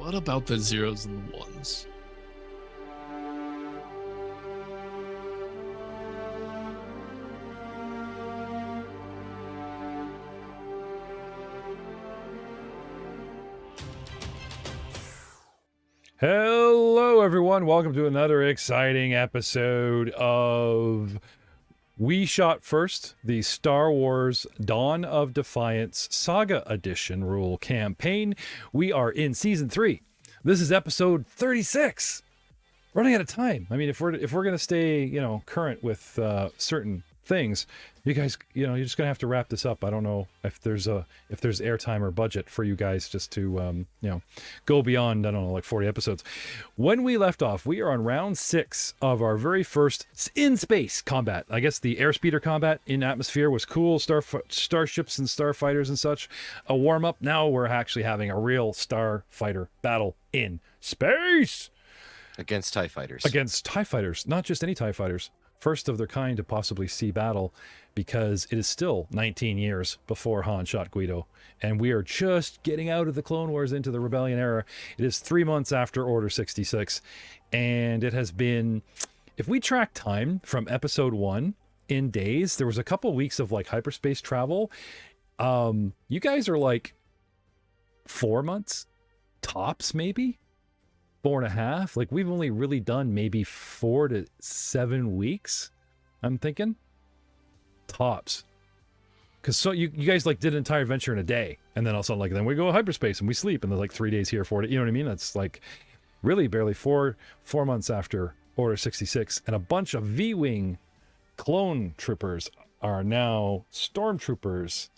What about the zeros and the ones? Hello, everyone. Welcome to another exciting episode of We Shot First, the Star Wars Dawn of Defiance Saga Edition rule campaign. We are in Season 3. This is episode 36. Running out of time. I mean, if we're going to stay, current with certain things, you guys, you're just going to have to wrap this up. I don't know if there's airtime or budget for you guys just to, go beyond, I don't know, like 40 episodes. When we left off, we are on round 6 of our very first in-space combat. I guess the airspeeder combat in atmosphere was cool. Starships and starfighters and such. A warm-up. Now we're actually having a real starfighter battle in space. Against TIE fighters. Against TIE fighters. Not just any TIE fighters. First of their kind to possibly see battle, because it is still 19 years before Han shot Guido, and we are just getting out of the Clone Wars into the Rebellion era. It is 3 months after Order 66, and it has been, if we track time from episode 1 in days, there was a couple weeks of like hyperspace travel. You guys are like 4 months tops, maybe 4.5. Like, we've only really done maybe 4 to 7 weeks, I'm thinking, tops. Because so you guys like did an entire adventure in a day, and then also like then we go hyperspace and we sleep, and there's like 3 days here, 4 days, you know what I mean? That's like really barely four months after Order 66, and a bunch of V-wing clone troopers are now stormtroopers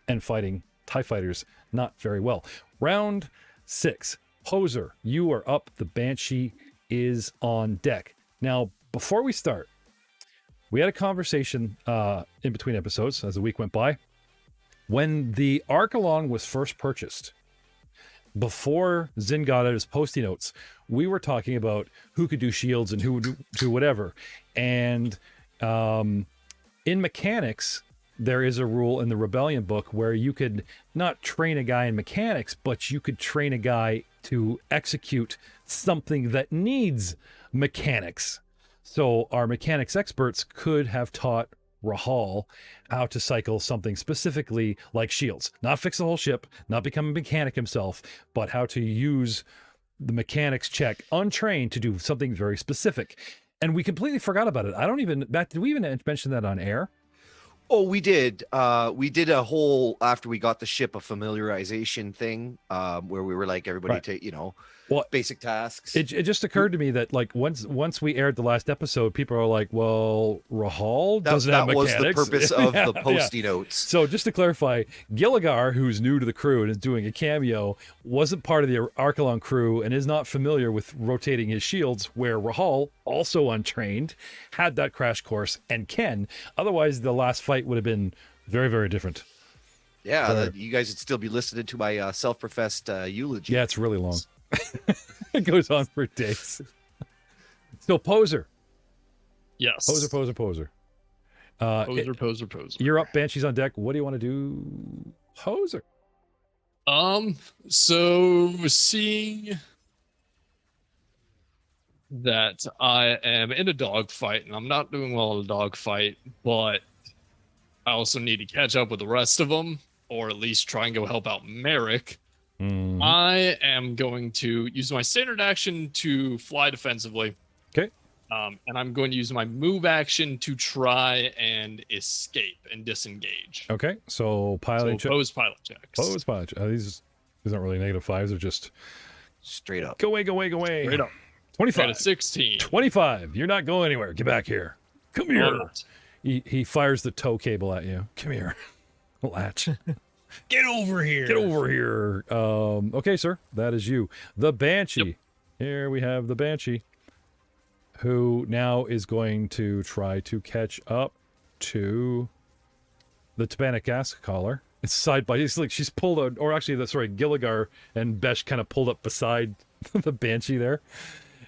and fighting TIE fighters not very well. Round 6. Poser, you are up. The Banshee is on deck. Now, before we start, we had a conversation in between episodes as the week went by. When the Archelon was first purchased, before Zin got out his postie notes, we were talking about who could do shields and who would do whatever. And in mechanics, there is a rule in the Rebellion book where you could not train a guy in mechanics, but you could train a guy to execute something that needs mechanics. So our mechanics experts could have taught Rahal how to cycle something specifically like shields. Not fix the whole ship, not become a mechanic himself, but how to use the mechanics check untrained to do something very specific. And we completely forgot about it. Matt, did we even mention that on air? Oh, we did. We did a whole, after we got the ship, a familiarization thing where we were like, everybody Right. take, Well, basic tasks. It just occurred to me that like once we aired the last episode, people are like, well, Rahal doesn't have mechanics. That was the purpose of the postie notes. So just to clarify, GAUdians, who's new to the crew and is doing a cameo, wasn't part of the Archelon crew and is not familiar with rotating his shields, where Rahal, also untrained, had that crash course and can. Otherwise, the last fight would have been very, very different. Yeah, you guys would still be listening to my self-professed eulogy. Yeah, it's really long. It goes on for days. So, Poser. Yes. Poser. Poser. You're up, Banshee's on deck. What do you want to do, Poser? So seeing that I am in a dogfight and I'm not doing well in a dogfight, but I also need to catch up with the rest of them, or at least try and go help out Merrick. Mm-hmm. I am going to use my standard action to fly defensively. Okay. And I'm going to use my move action to try and escape and disengage. Okay, so piloting check. Pose pilot checks. Pose pilot check. These aren't really -5s. They're just straight up. Go away. Straight up. 25. Got a 16. 25. You're not going anywhere. Get back here. Come here. He fires the tow cable at you. Come here. Latch. Get over here. Get over here. Okay, sir. That is you. The Banshee. Yep. Here we have the Banshee, who now is going to try to catch up to the TechnoAxe caller. It's side by. It's like she's pulled out, or actually, GAUdians and Besh kind of pulled up beside the Banshee there.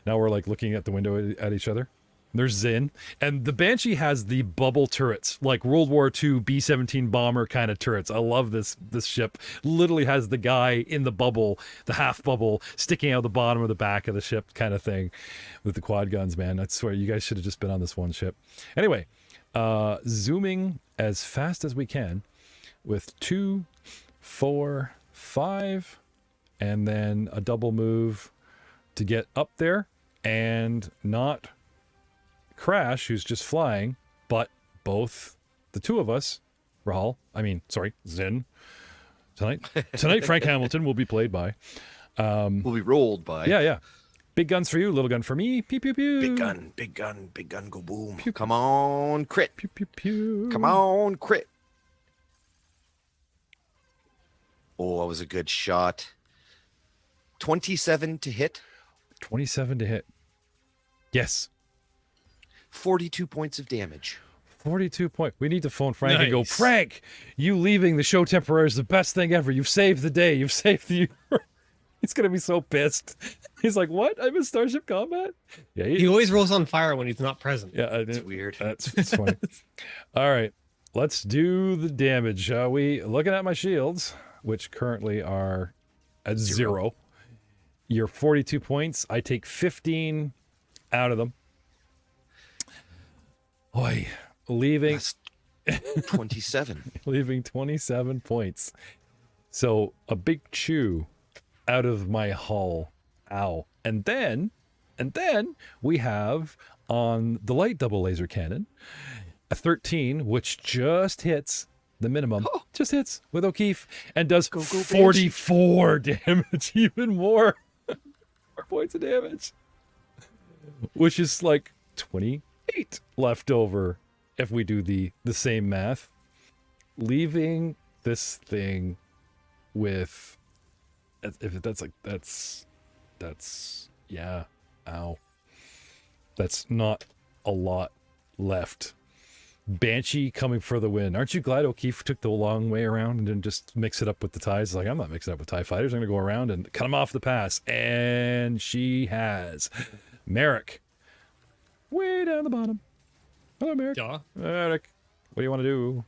Now we're like looking at the window at each other. There's Zin. And the Banshee has the bubble turrets, like World War II B-17 bomber kind of turrets. I love this ship. Literally has the guy in the bubble, the half bubble, sticking out the bottom or the back of the ship kind of thing with the quad guns, man. I swear, you guys should have just been on this one ship. Anyway, zooming as fast as we can with 2, 4, 5, and then a double move to get up there and not crash, who's just flying, but both the two of us, Zin, tonight Frank Hamilton will be played by. Will be rolled by. Yeah. Big guns for you, little gun for me. Pew, pew, pew. Big gun, go boom. Pew, come on, crit. Pew, pew, pew. Come on, crit. Oh, that was a good shot. 27 to hit. 27 to hit. Yes. 42 points of damage. 42 point. We need to phone Frank and go, Nice. Frank, you leaving the show temporary is the best thing ever. You've saved the day. You've saved the... He's going to be so pissed. He's like, what? I'm in Starship Combat? Yeah, He always rolls on fire when he's not present. yeah, It's weird. It's funny. All right, let's do the damage, shall we? Looking at my shields, which currently are at 0. You're 42 points. I take 15 out of them. Oi, leaving That's 27. leaving 27 points. So a big chew out of my hull. Ow. And then we have on the light double laser cannon a 13, which just hits the minimum. Just hits with O'Keefe and does Go, 44 damage, even more. 4 points of damage. Which is like 28 left over if we do the same math. Leaving this thing with, if that's yeah, ow. That's not a lot left. Banshee coming for the win. Aren't you glad O'Keefe took the long way around and didn't just mix it up with the TIEs? Like, I'm not mixing it up with TIE fighters. I'm going to go around and cut them off the pass. And she has. Merrick. Way down the bottom. Hello, Merrick. Yeah. Merrick, what do you want to do?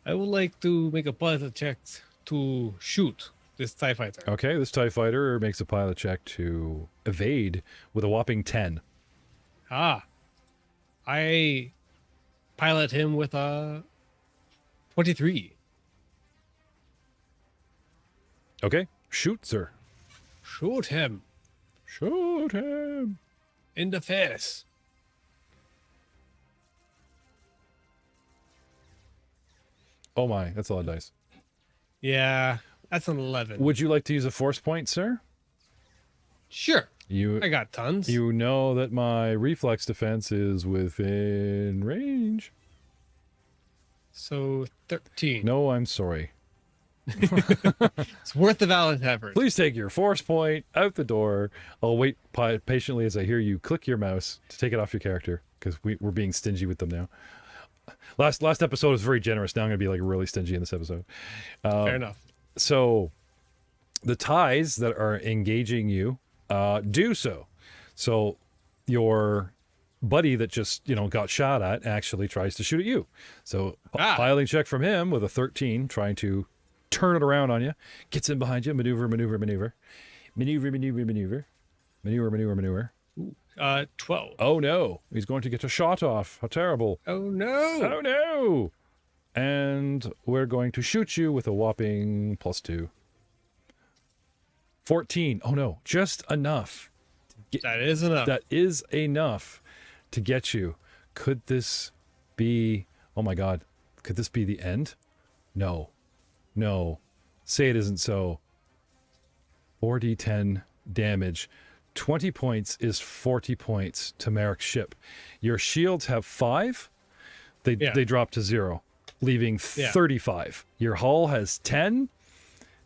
I would like to make a pilot check to shoot this TIE fighter. Okay, this TIE fighter makes a pilot check to evade with a whopping 10. I pilot him with a 23. Okay, shoot, sir. Shoot him Shoot him. in the face. Oh my, that's a lot of dice. Yeah, that's an 11. Would you like to use a force point, sir? Sure. You I got tons. you know that my reflex defense is within range. So 13. No, I'm sorry. It's worth the valiant effort. Please take your force point out the door. I'll wait patiently as I hear you click your mouse to take it off your character, because we're being stingy with them now. Last episode was very generous. Now I'm going to be like really stingy in this episode. Fair enough. So the ties that are engaging you do so. So your buddy that just got shot at actually tries to shoot at you. So piling check from him with a 13, trying to turn it around on you. Gets in behind you. Maneuver. 12. Oh no, he's going to get a shot off. How terrible. Oh no. Oh no. And we're going to shoot you with a whopping +2. 14. Oh no, just enough. That is enough. That is enough to get you. Could this be... Oh my god. Could this be the end? No. No. Say it isn't so. 4d10 damage. 20 points is 40 points to Merrick's ship. Your shields have 5. They drop to 0, leaving 35. Your hull has 10,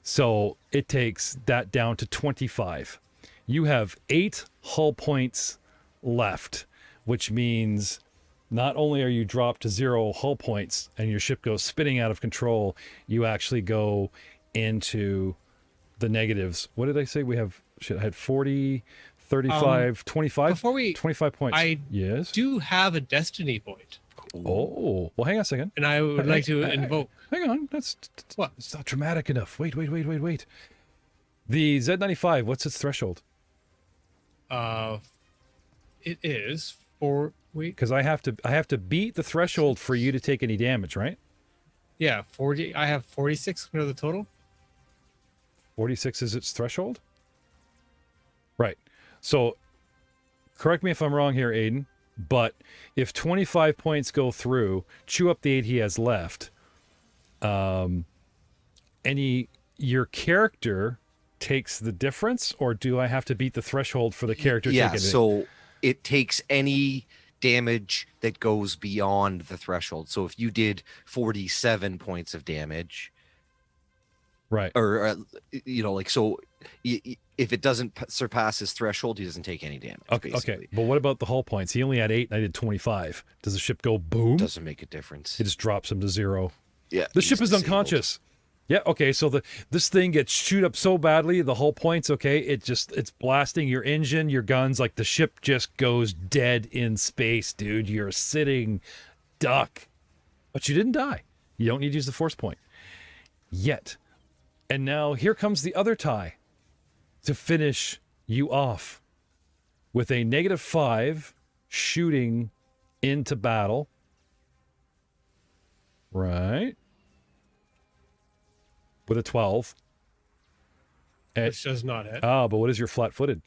so it takes that down to 25. You have 8 hull points left, which means not only are you dropped to 0 hull points and your ship goes spinning out of control, you actually go into the negatives. What did I say? We have... Shit, I had 40, 35, 25, Before we, 25 points. I yes. do have a destiny point, Oh, well, hang on a second. and I would like to invoke. Hang on. That's What? It's not dramatic enough. Wait. The Z95, what's its threshold? It is for wait. Because I have to beat the threshold for you to take any damage, right? Yeah, 40. I have 46 under the total. 46 is its threshold? Right. So, correct me if I'm wrong here, Aiden, but if 25 points go through, chew up the 8 he has left, your character takes the difference, or do I have to beat the threshold for the character Yeah, taking it? so it takes any damage that goes beyond the threshold. So if you did 47 points of damage, Right. or so if it doesn't surpass his threshold, he doesn't take any damage. Okay. But what about the hull points? He only had 8 and I did 25. Does the ship go boom? Doesn't make a difference. It just drops him to 0. Yeah, The he's ship is disabled. unconscious. Yeah, okay, so this thing gets chewed up so badly, the hull points, okay, it's blasting your engine, your guns, like the ship just goes dead in space, dude. You're sitting duck. But you didn't die. You don't need to use the force point. Yet. And now here comes the other tie to finish you off with a -5 shooting into battle. Right. With a 12. Which does not hit. But what is your flat-footed?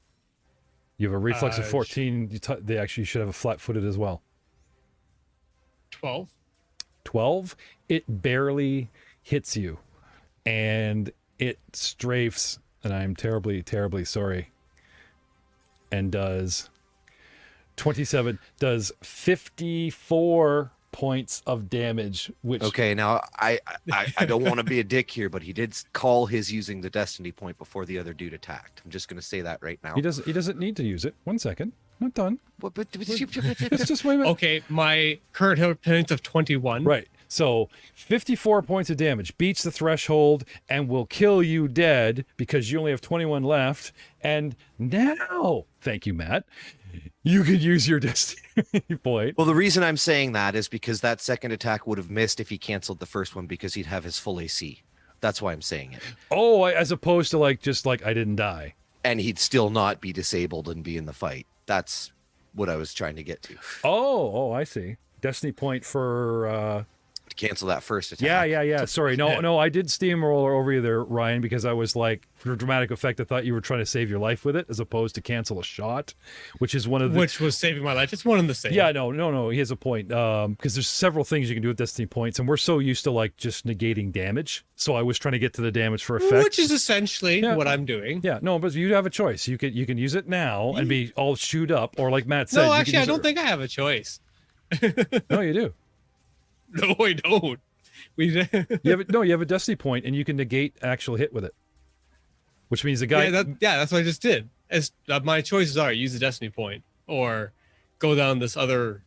You have a reflex of Uh, 14. They actually should have a flat-footed as well. 12. 12. It barely hits you, and it strafes. And I'm terribly, terribly sorry. And does 27. Does 54 points of damage. Which Okay, now I don't want to be a dick here, but he did call his using the destiny point before the other dude attacked. I'm just going to say that right now. he doesn't need to use it. 1 second. Not done. But It's just wait a minute. Okay, my current hit points of 21. Right. So 54 points of damage beats the threshold and will kill you dead because you only have 21 left. And now, thank you, Matt, you can use your destiny point. Well, the reason I'm saying that is because that second attack would have missed if he canceled the first one because he'd have his full AC. That's why I'm saying it. Oh, as opposed to just like I didn't die. And he'd still not be disabled and be in the fight. That's what I was trying to get to. Oh, I see. Destiny point for To cancel that first attack. Yeah. Sorry. No, I did steamroller over you there, Ryan, because I was like, for dramatic effect, I thought you were trying to save your life with it as opposed to cancel a shot, which is one of the... Which was saving my life. It's one and the same. Yeah, no, he has a point. Because there's several things you can do with Destiny points, and we're so used to like just negating damage. So I was trying to get to the damage for effect. Which is essentially what I'm doing. Yeah, no, but you have a choice. You can use it now and be all chewed up, or like Matt said... No, actually, I don't think I have a choice. No, you do. No, I don't. You have a Destiny point, and you can negate actual hit with it. Which means the guy... that's what I just did. My choices are use the destiny point or go down this other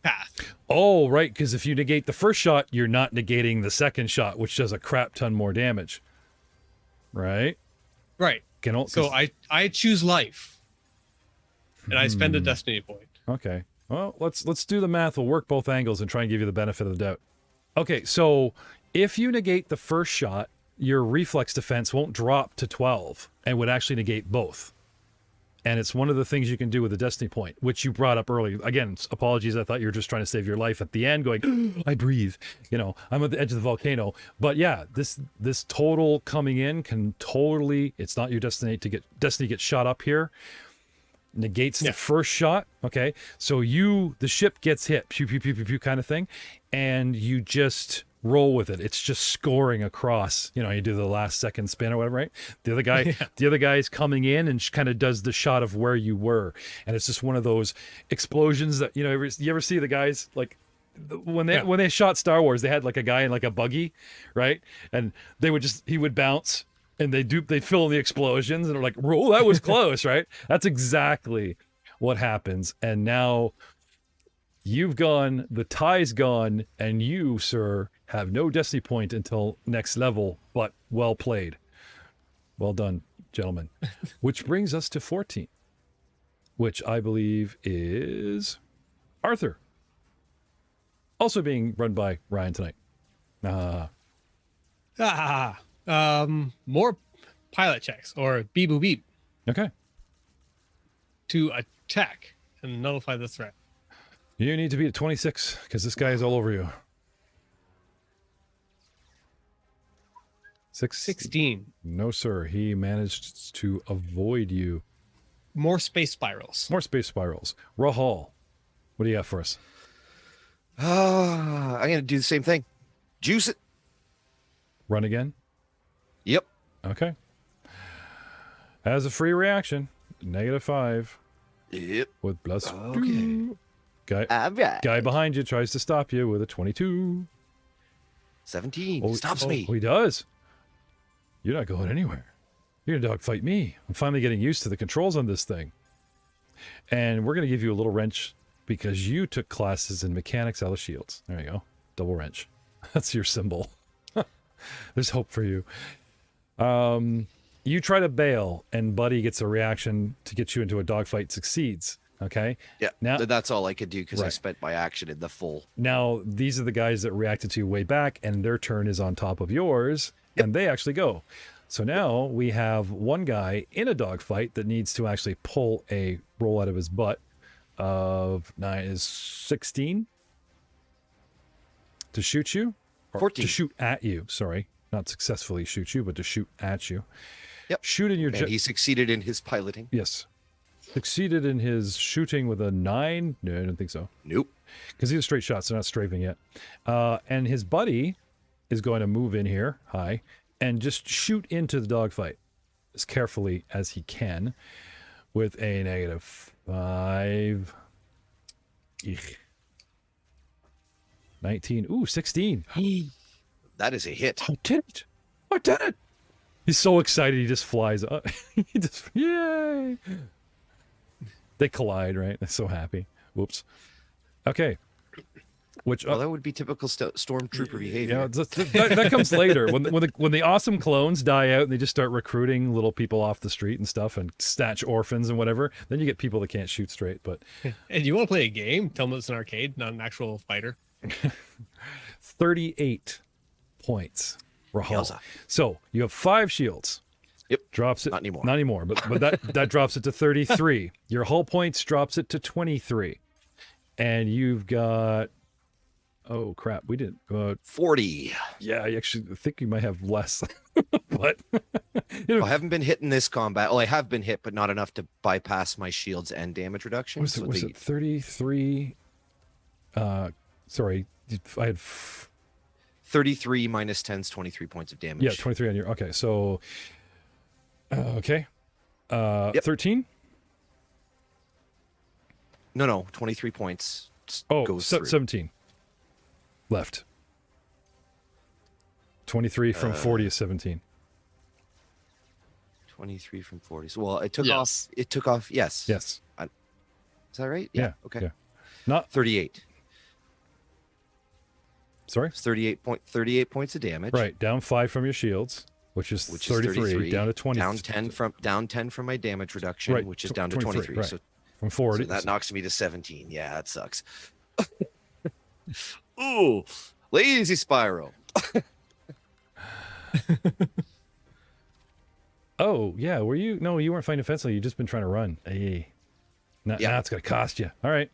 path. Oh, right, because if you negate the first shot, you're not negating the second shot, which does a crap ton more damage. Right? Right. So I choose life, and I spend a destiny point. Okay. Well, let's do the math. We'll work both angles and try and give you the benefit of the doubt. Okay, so if you negate the first shot, your reflex defense won't drop to 12 and would actually negate both. And it's one of the things you can do with the destiny point, which you brought up earlier. Again, apologies. I thought you were just trying to save your life at the end going, I breathe. I'm at the edge of the volcano. But yeah, this total coming in can totally, it's not your destiny gets shot up here. Negates the first shot. Okay. So the ship gets hit, pew, pew, pew, pew, pew kind of thing. And you just roll with it. It's just scoring across, you do the last second spin or whatever, right? The other guy's coming in and kind of does the shot of where you were. And it's just one of those explosions that, you ever see the guys like, when they shot Star Wars, they had like a guy in like a buggy, right? And he would bounce. And they'd fill in the explosions and they're like, "Oh, that was close," right? That's exactly what happens. And now you've gone, the tie's gone, and you, sir, have no destiny point until next level, but well played. Well done, gentlemen. Which brings us to 14. which I believe is Arthur. Also being run by Ryan tonight. More pilot checks or beep boop beep Okay. to attack and nullify the threat. You need to be at 26 because this guy is all over you. 16. No, sir. He managed to avoid you. More space spirals. More space spirals. Rahal, what do you have for us? I'm going to do the same thing. Juice it. Run again? Yep. Okay. As a free reaction, -5 Yep. with plus Okay. 2. Guy, All right. guy behind you tries to stop you with a 22. 17. Stops me. Oh, he does. You're not going anywhere. You're going to dogfight me. I'm finally getting used to the controls on this thing. And we're going to give you a little wrench because you took classes in mechanics out of shields. There you go. Double wrench. That's your symbol. There's hope for you. You try to bail, and Buddy gets a reaction to get you into a dogfight, succeeds. Okay? Yeah. Now, That's all I could do because I Right. spent my action in the full. now, these are the guys that reacted to you way back, and their turn is on top of yours, and they actually go. So now we have one guy in a dogfight that needs to actually pull a roll out of his butt of 9 is 16 to shoot you. Or 14. To shoot at you, sorry. Not successfully shoot you, but to shoot at you. Yep. Shoot in your And he succeeded in his piloting. Yes. Succeeded in his shooting with a 9. No, I don't think so. Nope. Because he's a straight shot, so not strafing yet. And his buddy is going to move in here, high, and just shoot into the dogfight as carefully as he can with a -5. Eek. 19. Ooh, 16. That is a hit. I did it. I did it. He's so excited. He just flies up. He just, yay. They collide, right? They're so happy. Whoops. Okay. Which, Well, that would be typical stormtrooper behavior. yeah, that comes later when the awesome clones die out and they just start recruiting little people off the street and stuff and snatch orphans and whatever. Then you get people that can't shoot straight. But And you want to play a game? Tell them it's an arcade, not an actual fighter. 38 points. Rahal. Yowza. So you have 5 shields. Yep. Drops it. Not anymore. Not anymore. But that drops it to 33. Your hull points drops it to 23. And you've got. Oh crap! We didn't. 40. Yeah, I actually think you might have less. But I haven't been hit in this combat. Well, I have been hit, but not enough to bypass my shields and damage reduction. was it 33? Sorry, I had 33 minus 10 is 23 points of damage. yeah 23 on your. Okay, so okay, Yep. 13. No, 23 points Oh, goes through. 17 left. 23 from 40 is 17. 23 from 40. So, well, it took Yes. off. It took off. Yes. Yes. Is that right? Yeah. Okay. Yeah. Not 38. sorry. It's 38 points of damage. Right, down 5 from your shields, which is 33, down to 20. Down 10 from my damage reduction, Right, which is down to 23. right. So, From 40. so that knocks me to 17. Yeah, that sucks. Ooh, lazy spiral. Oh, yeah. Were you? No, you weren't fighting offensively. You've just been trying to run. Hey. Now it's going to cost you. All right.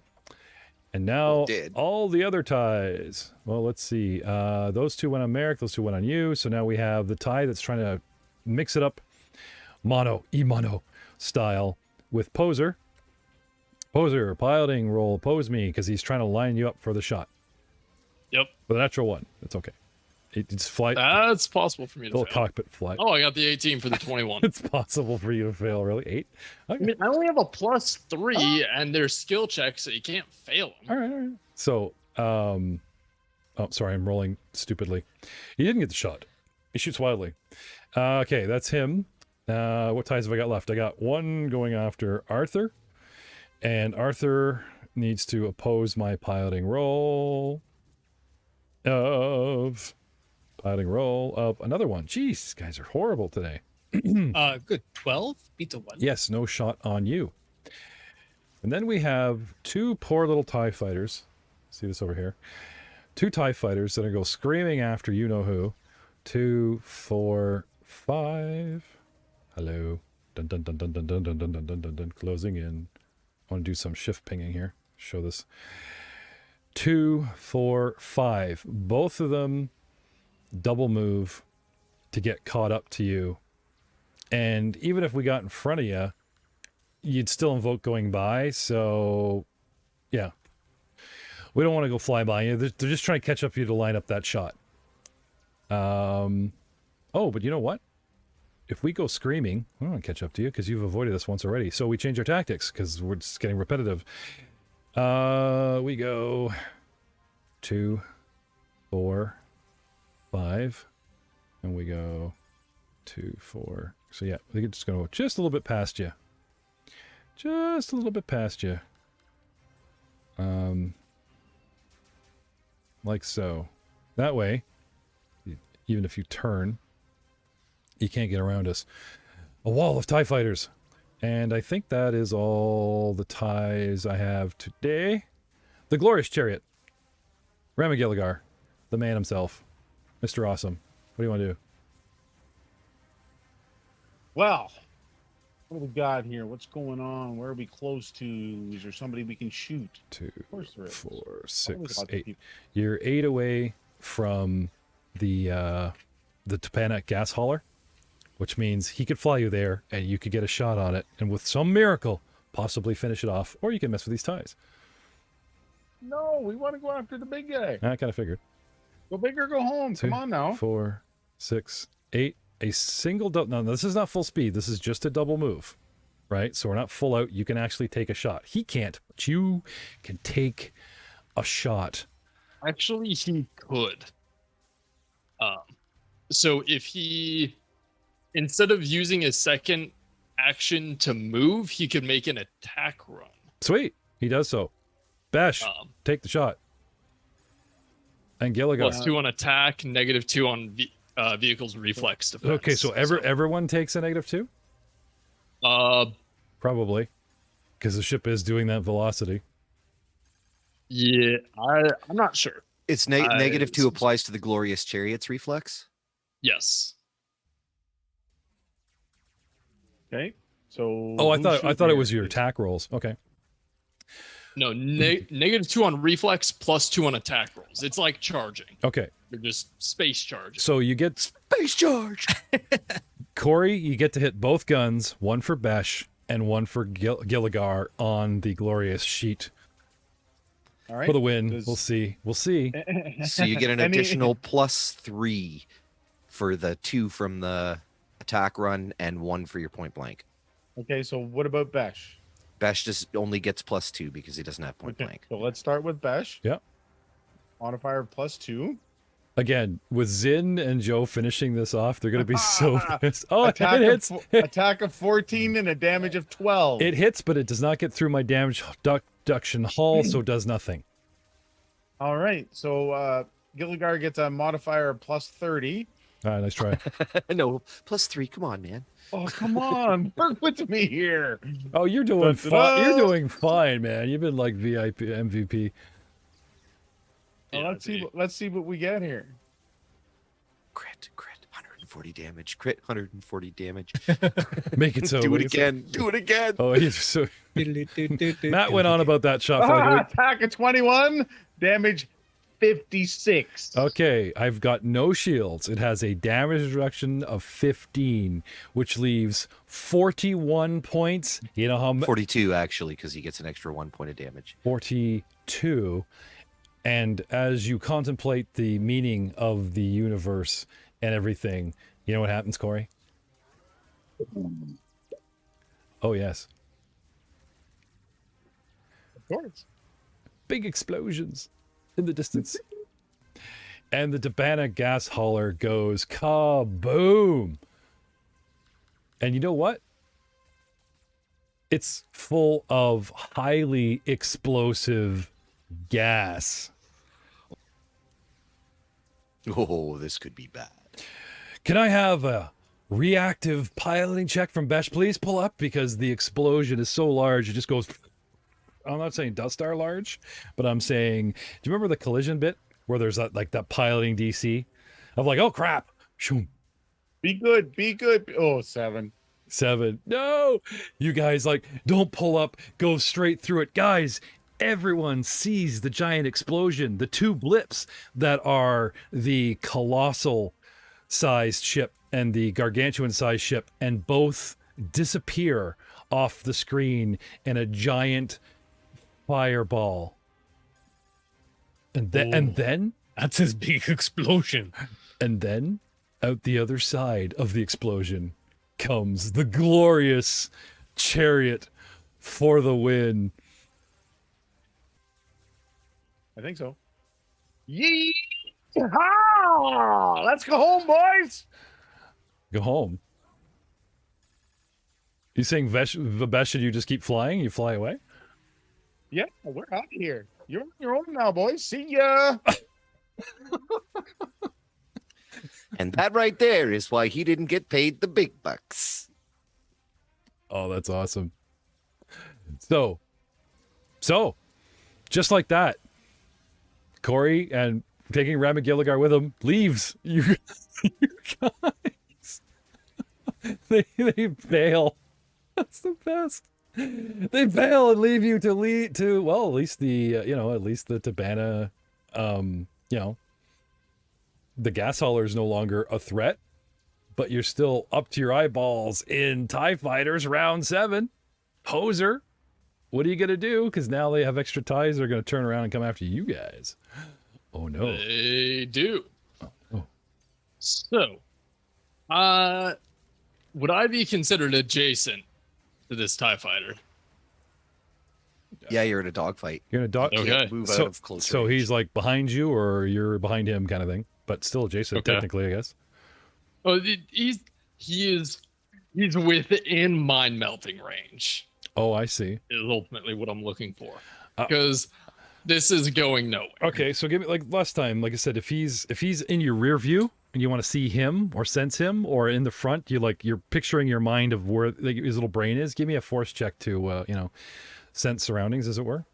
And now It did. all the other ties. Well, let's see. Those 2 went on Merrick. Those 2 went on you. So now we have the tie that's trying to mix it up mono style with Poser. Poser, piloting roll, pose me, because he's trying to line you up for the shot. Yep. With a natural 1. It's okay. It's flight. That's possible for me to Little fail. cockpit flight. Oh, I got the 18 for the 21. It's possible for you to fail, really. 8? I Okay. mean, I only have a +3, and there's skill checks, so you can't fail them. All right. So, oh, sorry, I'm rolling stupidly. He didn't get the shot. He shoots wildly. Okay, that's him. What ties have I got left? I got 1 going after Arthur, and Arthur needs to oppose my piloting roll of another one. Jeez, these guys are horrible today. Good. 12 beats a 1. Yes, no shot on you. And then we have two poor little TIE fighters. See this over here? Two TIE fighters that are go screaming after you know who. 2, 4, 5. Hello. Dun dun dun dun dun dun dun dun dun dun dun dun. Closing in. I want to do some shift pinging here. Show this. 2, 4, 5. Both of them double move to get caught up to you. And even if we got in front of you, you'd still invoke going by. So, yeah. We don't want to go fly by you. They're just trying to catch up you to line up that shot. Oh, but you know what? If we go screaming, I don't want to catch up to you because you've avoided this once already. So we change our tactics because we're just getting repetitive. We go 2, 4, 5, and we go 2, 4. So yeah, we're just going to go just a little bit past you. Just a little bit past you. Like so. That way, even if you turn, you can't get around us. A wall of TIE fighters. And I think that is all the ties I have today. The Glorious Chariot. Ramagilligar. The man himself. Mr. Awesome. What do you want to do? Well, what do we got here? What's going on? Where are we close to? Is there somebody we can shoot? 2, Of course there is. 4, Always 6, lots of 8. people. You're 8 away from the TechnoAxe gas hauler, which means he could fly you there and you could get a shot on it and with some miracle possibly finish it off, or you can mess with these ties. No, we want to go after the big guy. I kind of figured. Go big or go home. 2, Come on now. 4, 6, 8. A single double. No, this is not full speed. This is just a double move, right? So we're not full out. You can actually take a shot. He can't, but you can take a shot. Actually, he could. So if he, instead of using his second action to move, he could make an attack run. Sweet. He does so. Bash, take the shot. And Gilligan. +2 on attack, -2 on vehicle's reflex defense. Okay, so everyone takes a -2? Probably. Because the ship is doing that velocity. Yeah, I'm not sure. It's -2 applies to the Glorious Chariot's reflex. Yes. Okay. So. Oh, I who's thought it shooting was here? your attack rolls. Okay. No, -2 on reflex, +2 on attack rolls. It's like charging. Okay. You're just space charging. So you get Space charge. Corey, you get to hit both guns, one for Besh and one for Gilligar on the Glorious sheet. All right. For the win. Does- We'll see. We'll see. So you get an Any- additional +3 for the 2 from the attack run and 1 for your point blank. Okay, so what about Besh? Bash just only gets +2 because he doesn't have point Okay, blank. so let's start with Besh. Yep. Modifier +2. Again, with Zin and Joe finishing this off, they're going to be so pissed. Oh, Attack it hits. attack of 14 and a damage of 12. It hits, but it does not get through my damage reduction hull, so it does nothing. All right, so Gilligar gets a modifier of +30. All right, nice try. No, +3. Come on, man. Oh, come on. Work with me here. Oh, you're doing Da-da-da. fine. You're doing fine, man. You've been like VIP MVP. Well, let's see what we get here. Crit, 140 damage. Crit, 140 damage. Make it so. Do it make so. again. Do it again. Oh, he's so. Matt went on about that shot for like a week. Attack of 21, damage 56. Okay, I've got no shields. It has a damage reduction of 15, which leaves 41 points. You know how much? 42, actually, because he gets an extra 1 point of damage. 42. And as you contemplate the meaning of the universe and everything, you know what happens, Corey? Oh, yes. Of course. Big explosions in the distance. And the Debana gas hauler goes kaboom. And you know what? It's full of highly explosive gas. Oh, this could be bad. Can I have a reactive piloting check from Besh, please? Pull up because the explosion is so large, it just goes I'm not saying Dust Star large, but I'm saying, do you remember the collision bit where there's that like that piloting DC of like, oh crap, shoom, Be good. Be good. Oh, 7. 7. No, you guys like don't pull up, go straight through it, guys. Everyone sees the giant explosion, the 2 blips that are the colossal sized ship and the gargantuan sized ship, and both disappear off the screen in a giant fireball. And then That's his big explosion. and then out the other side of the explosion comes the glorious chariot for the win. I think so. Yee! Let's go home, boys. Go home. You saying Vabesh, should you just keep flying? You fly away? Yeah, we're out of here. You're on your own now, boys. See ya. And that right there is why he didn't get paid the big bucks. Oh, that's awesome. So, just like that, Corey and taking Ramagilligar with him leaves. You guys, they bail. That's the best. They bail and leave you to lead to, well, at least the at least the Tabana, the gas hauler is no longer a threat, but you're still up to your eyeballs in TIE fighters round 7. Hoser, what are you gonna do? Because now they have extra TIEs. They're gonna turn around and come after you guys. Oh no. They do. Oh. So, would I be considered adjacent to this TIE fighter? Yeah, you're in a dogfight. You're gonna dog. You Okay. can't move out of close So range. he's like behind you, or you're behind him, kind of thing, but still adjacent Okay. technically, I guess. Oh, he's within mind melting range. Oh, I see. Is ultimately what I'm looking for, Uh, because this is going nowhere. Okay, so give me like last time, like I said, if he's in your rear view and you want to see him or sense him, or in the front, you're picturing your mind of where like, his little brain is. Give me a force check to sense surroundings, as it were.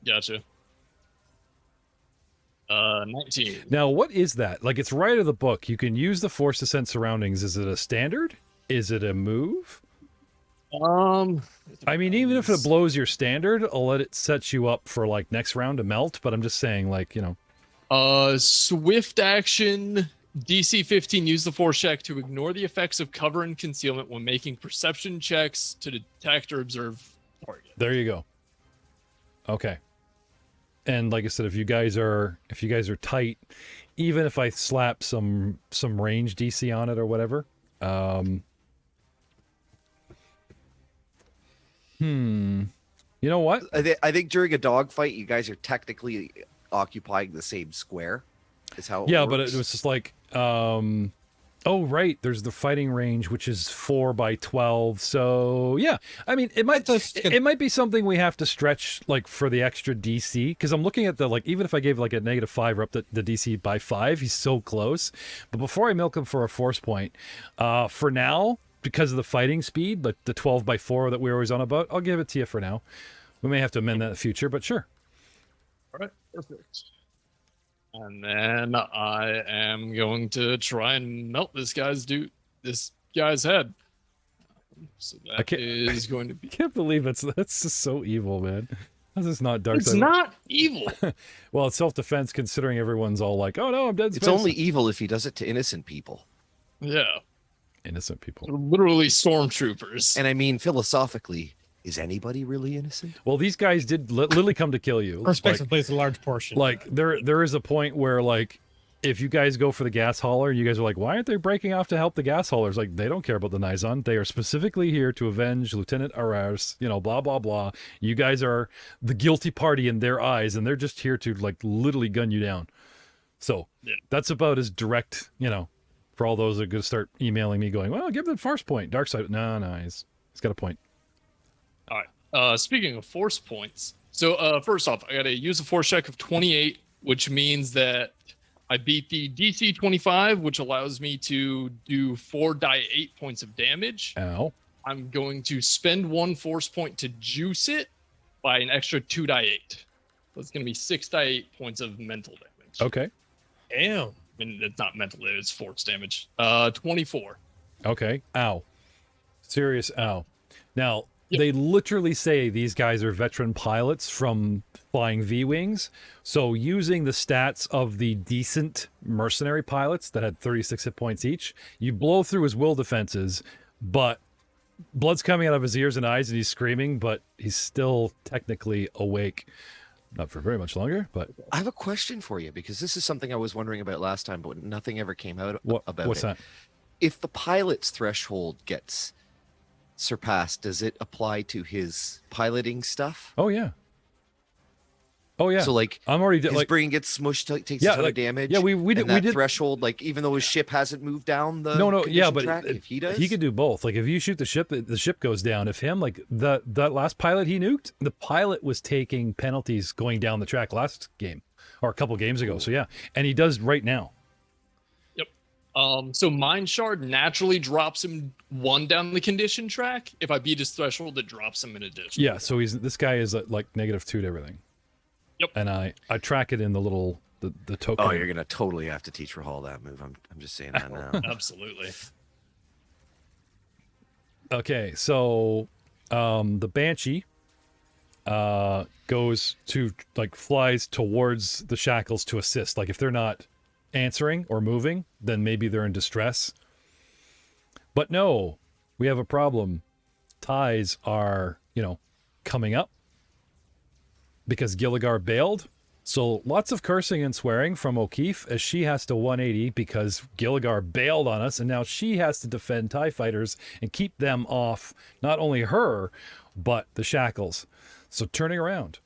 Gotcha. 19. Now, what is that? Like, it's right out of the book. You can use the force to sense surroundings. Is it a standard? Is it a move? I mean, even if it blows your standard, I'll let it set you up for like next round to melt. But I'm just saying, like, Swift action. DC 15. Use the force check to ignore the effects of cover and concealment when making perception checks to detect or observe target. there you go. Okay. And like I said, if you guys are tight, even if I slap some range DC on it or whatever, you know what? I think during a dogfight, you guys are technically occupying the same square. Is how it Yeah, works. but it was just like, oh right, there's the fighting range, which is 4x12. So yeah, I mean, it might be something we have to stretch like for the extra DC, because I'm looking at the like, even if I gave like a -5 or up the DC by 5, he's so close. But before I milk him for a force point, for now, because of the fighting speed, like the 12x4 that we were always on about, I'll give it to you for now. We may have to amend that in the future, but sure. All right, perfect. And then I am going to try and melt this guy's head. So that is going to be. I can't believe that's just so evil, man. This is not dark It's side. not evil. Well, it's self-defense, considering everyone's all like, "Oh no, I'm dead." It's space." only evil if he does it to innocent people. Yeah, innocent people. literally stormtroopers. And I mean, philosophically, is anybody really innocent? Well, these guys did literally come to kill you. Perspective plays a large portion. Like there is a point where like, if you guys go for the gas hauler, you guys are like, why aren't they breaking off to help the gas haulers? Like, they don't care about the Nizon. They are specifically here to avenge Lieutenant Arars, blah, blah, blah. You guys are the guilty party in their eyes, and they're just here to, like, literally gun you down. So, that's about as direct, for all those that are going to start emailing me going, well, give them force point. Dark side. No, he's got a point. All right. Speaking of force points, so first off, I got to use a force check of 28, which means that I beat the DC 25, which allows me to do 4 die 8 points of damage. Ow. I'm going to spend 1 force point to juice it by an extra 2 die 8. So it's going to be 6 die 8 points of mental damage. Okay. Damn. I mean, it's not mental damage, it's force damage. 24. Okay. Ow. Serious ow. Now, Yep. they literally say these guys are veteran pilots from flying V-Wings. So using the stats of the decent mercenary pilots that had 36 hit points each, you blow through his will defenses, but blood's coming out of his ears and eyes and he's screaming, but he's still technically awake. Not for very much longer, but I have a question for you because this is something I was wondering about last time, but nothing ever came out about what's it. that? If the pilot's threshold gets surpassed, does it apply to his piloting stuff? Oh, yeah. Oh, yeah. So like I'm already his like brain gets smushed, takes Yeah, a ton like- of damage. yeah, we did- and that we did- threshold, like even though his ship hasn't moved down the no, yeah, condition but track, if he does, he could do both. Like if you shoot the ship goes down. If him, like that last pilot he nuked, the pilot was taking penalties going down the track last game or a couple games ago. So yeah, and he does right now. So Mind Shard naturally drops him 1 down the condition track. If I beat his threshold, it drops him in addition. Yeah, so this guy is like -2 to everything. Yep. And I track it in the little the token. oh, you're gonna totally have to teach Rahal that move. I'm just saying that now. Absolutely. Okay, so the Banshee goes to flies towards the shackles to assist. Like if they're not answering or moving, then maybe they're in distress. But no, we have a problem. Ties are, coming up because Gilligar bailed. So lots of cursing and swearing from O'Keefe as she has to 180 because Gilligar bailed on us, and now she has to defend TIE fighters and keep them off not only her, but the shackles. So turning around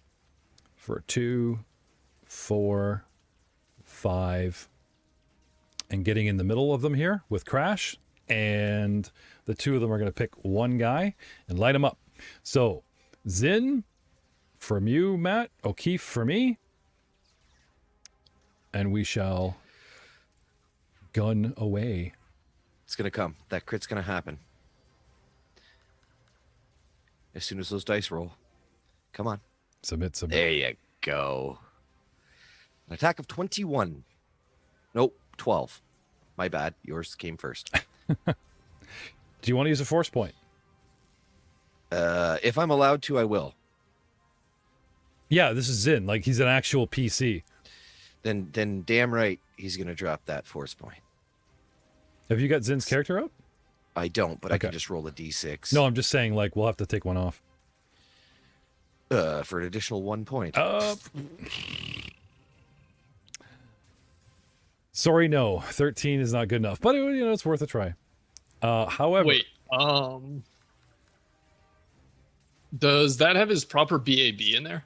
for 2, 4, 5, and getting in the middle of them here with Crash, and the 2 of them are going to pick one guy and light him up. So Zin from you, Matt, O'Keefe for me, and we shall gun away. It's gonna come. That crit's gonna happen as soon as those dice roll. Come on. Submit. There you go. An attack of 21. Nope, 12. My bad. Yours came first. Do you want to use a force point? If I'm allowed to, I will. Yeah, this is Zin. Like he's an actual PC. Then damn right he's gonna drop that force point. Have you got Zin's character out? I don't, but I Okay. can just roll a d6. No, I'm just saying we'll have to take one off. For an additional 1 point. Sorry, no. 13 is not good enough, but it's worth a try. However, Wait, does that have his proper BAB in there?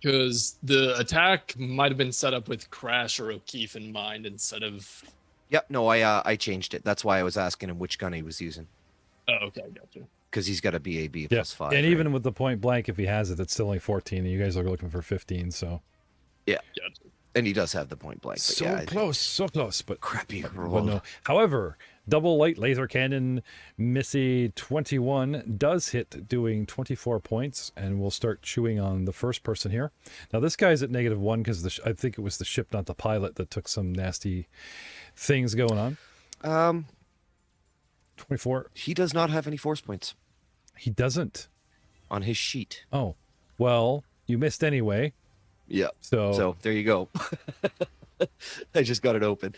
Because the attack might have been set up with Crash or O'Keefe in mind instead of. Yep, no, I changed it. That's why I was asking him which gun he was using. Oh, okay, gotcha. Because he's got a BAB yeah. plus 5. And right? even with the point blank, if he has it, it's still only 14, and you guys are looking for 15. So Gotcha. And he does have the point blank. But so yeah, close, but crappy but roll. no. However, double light laser cannon Missy 21 does hit, doing 24 points, and we'll start chewing on the first person here. Now this guy's at -1 because I think it was the ship, not the pilot, that took some nasty things going on. 24. He does not have any force points He doesn't. on his sheet. Oh, well, you missed anyway. Yeah. So, So there you go. I just got it open.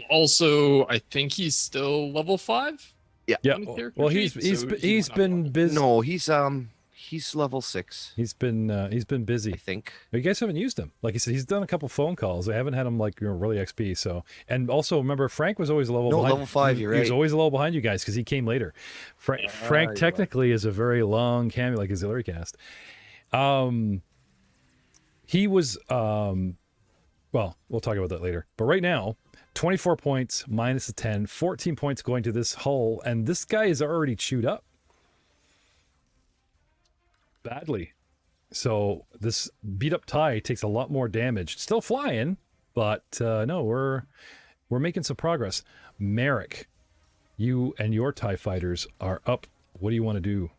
Also, I think he's still level 5. yeah. on the character Well, sheet, he's so he's not been one. busy. No, he's level 6, He's been busy. I think. You guys haven't used him. Like he said, he's done a couple phone calls. I haven't had him really XP. So, and also remember, Frank was always a level No, behind. level 5, you're He was right. always a level behind you guys because he came later. Frank technically is a very long cameo, like auxiliary cast. He was well, we'll talk about that later. But right now, 24 points minus the 10, 14 points going to this hull, and this guy is already chewed up badly. So this beat up tie takes a lot more damage. Still flying, but no, we're making some progress. Merrick, you and your TIE fighters are up. What do you want to do?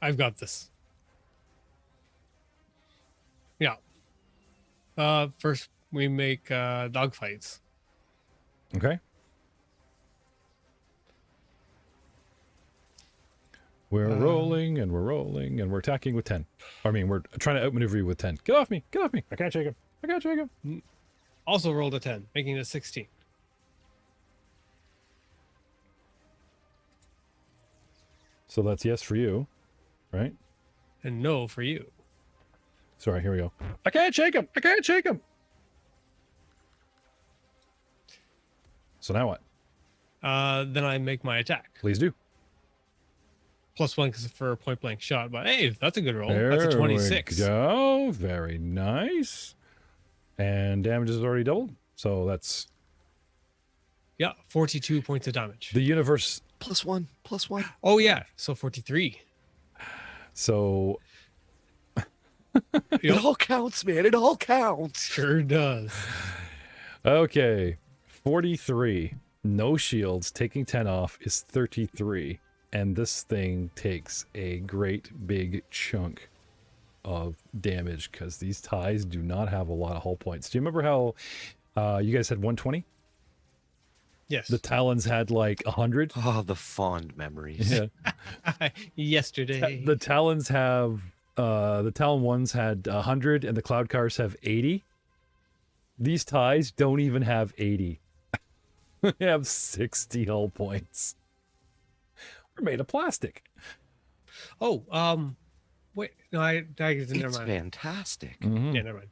I've got this. Yeah. First we make dogfights. Okay. We're rolling and we're rolling and we're attacking with 10. I mean, we're trying to outmaneuver you with 10. Get off me! Get off me! I can't shake him. I can't shake him. Also rolled a 10, making it a 16. So that's yes for you, right? And no for you. Sorry, here we go. I can't shake him! I can't shake him! So now what? Then I make my attack. Please do. +1 because for a point blank shot. But hey, that's a good roll. There That's a we 26. go. Very nice. And damage is already doubled. So that's Yeah, 42 points of damage. the universe. +1, +1. Oh yeah, so 43. So It all counts, man. It all counts. Sure does. okay, 43. No shields. Taking 10 off is 33. And this thing takes a great big chunk of damage because these ties do not have a lot of hull points. Do you remember how you guys had 120? Yes. The Talons had like 100. Oh, the fond memories. Yeah. Yesterday. The Talons have the Talon ones had 100 and the Cloud Cars have 80. These ties don't even have 80. They have 60 hull points. We're made of plastic. Oh, wait. No, never It's mind. fantastic. Mhm. Yeah, never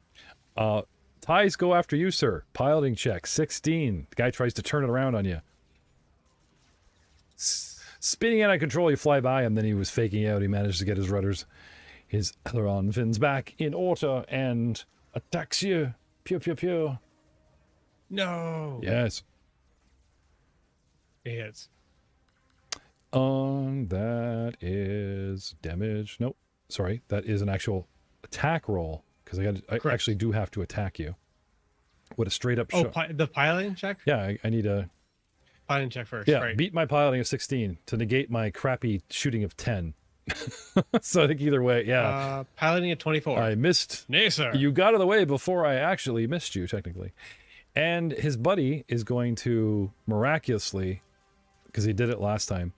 mind. Ties go after you, sir. Piloting check 16. The guy tries to turn it around on you. Spinning out of control, you fly by him. Then he was faking out. He managed to get his rudders, his aileron fins back in order and attacks you. Pew pew pew. No. Yes. It hits. That is damage. Nope. Sorry, that is an actual attack roll because I Correct. actually do have to attack you. With a straight up Oh, shot. the piloting check? Yeah, I need a Piloting check first. yeah. Right. Beat my piloting of 16 to negate my crappy shooting of 10. So I think either way, yeah. Piloting at 24. I missed. Nay, sir. You got out of the way before I actually missed you, technically. And his buddy is going to miraculously, because he did it last time,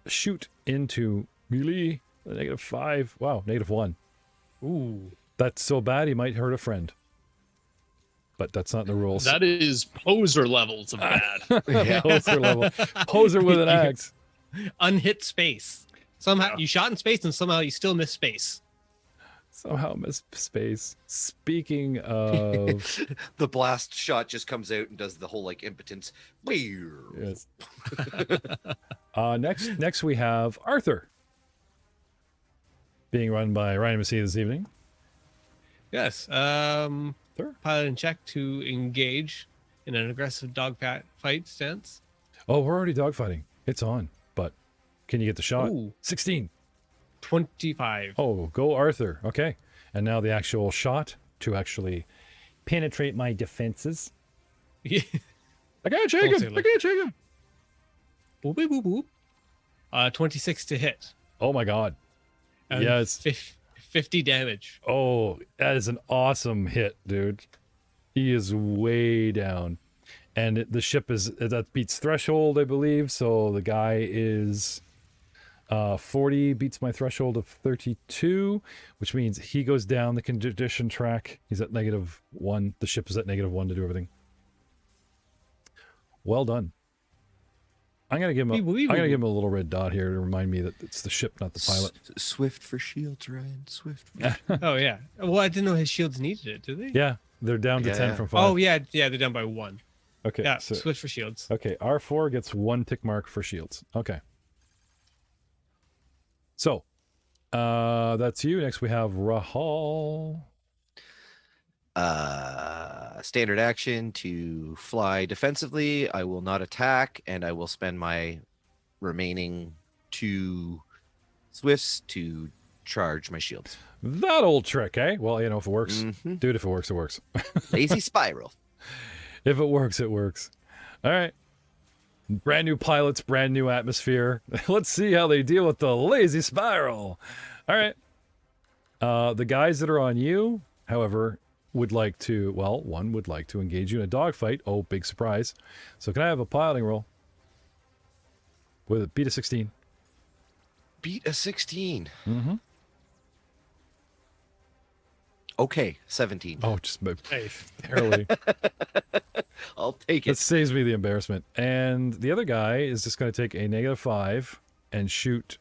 shoot into melee -5. Wow, -1. Ooh. That's so bad he might hurt a friend. But that's not in the rules. That is poser levels of bad. Yeah. Poser level. Poser with an axe. Unhit space. Somehow you shot in space and somehow you still missed space. Somehow missed space. Speaking of The blast shot just comes out and does the whole like impotence. yes. Next we have Arthur. Being run by Ryan Massey this evening. Yes. Sure. Piloting check to engage in an aggressive fight stance. Oh, we're already dogfighting. It's on. But can you get the shot? Ooh. 16. 25. Oh, go Arthur. Okay. And now the actual shot to actually penetrate my defenses. Yeah. I can't shake Don't him. say I can't shake him. Boop, boop, boop, boop. 26 to hit. Oh my God. And Yes. 50 damage. Oh, that is an awesome hit, dude. He is way down. And the ship is, that beats threshold, I believe. So the guy is 40, beats my threshold of 32, which means he goes down the condition track. He's at -1. The ship is at -1 to do everything. Well done. I'm gonna give him a little red dot here to remind me that it's the ship, not the pilot. Swift for shields, Ryan. Swift. Oh, yeah. Well, I didn't know his shields needed it, do they? Yeah, they're down to Yeah, 10 yeah. from 5. Oh, yeah. Yeah, they're down by 1. Okay. Yeah, So, switch for shields. okay, R4 gets 1 tick mark for shields. Okay. So, that's you. Next we have Rahal. Standard action to fly defensively. I will not attack, and I will spend my remaining 2 swifts to charge my shields. That old trick, eh? Well, you know, if it works, Mhm. dude, if it works, it works. Lazy spiral. If it works, it works. All right. Brand new pilots, brand new atmosphere. Let's see how they deal with the lazy spiral. All right. The guys that are on you, however, would like to, well, one would like to engage you in a dogfight. Oh, big surprise. So can I have a piloting roll? With a beat a 16. Beat a 16. Mm-hmm. Okay, 17. Oh, just Nice. barely. I'll take That it. saves me the embarrassment. And the other guy is just going to take a -5 and shoot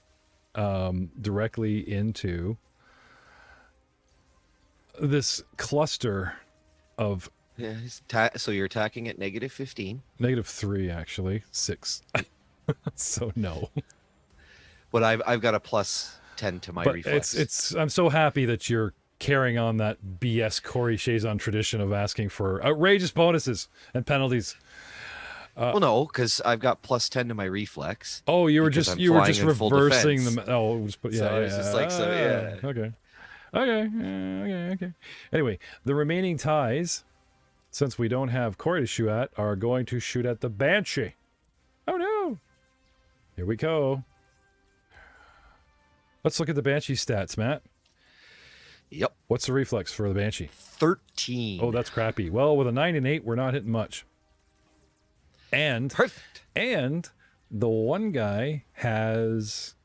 directly into this cluster of Yeah, so you're attacking at -15. -3, actually 6. So no. But I've got a +10 to my But reflex. I'm so happy that you're carrying on that BS Corey Chazon tradition of asking for outrageous bonuses and penalties. Well, no, because I've got +10 to my reflex. Oh, you were Because just I'm you were flying just in full reversing defense. them. Oh, it was, yeah, So it's just like, so, yeah. Okay. Okay. Anyway, the remaining ties, since we don't have Corey to shoot at, are going to shoot at the Banshee. Oh no! Here we go. Let's look at the Banshee stats, Matt. Yep, What's the reflex for the Banshee? 13. Oh, that's crappy. Well, with a 9 and 8, we're not hitting much. And Perfect. the one guy has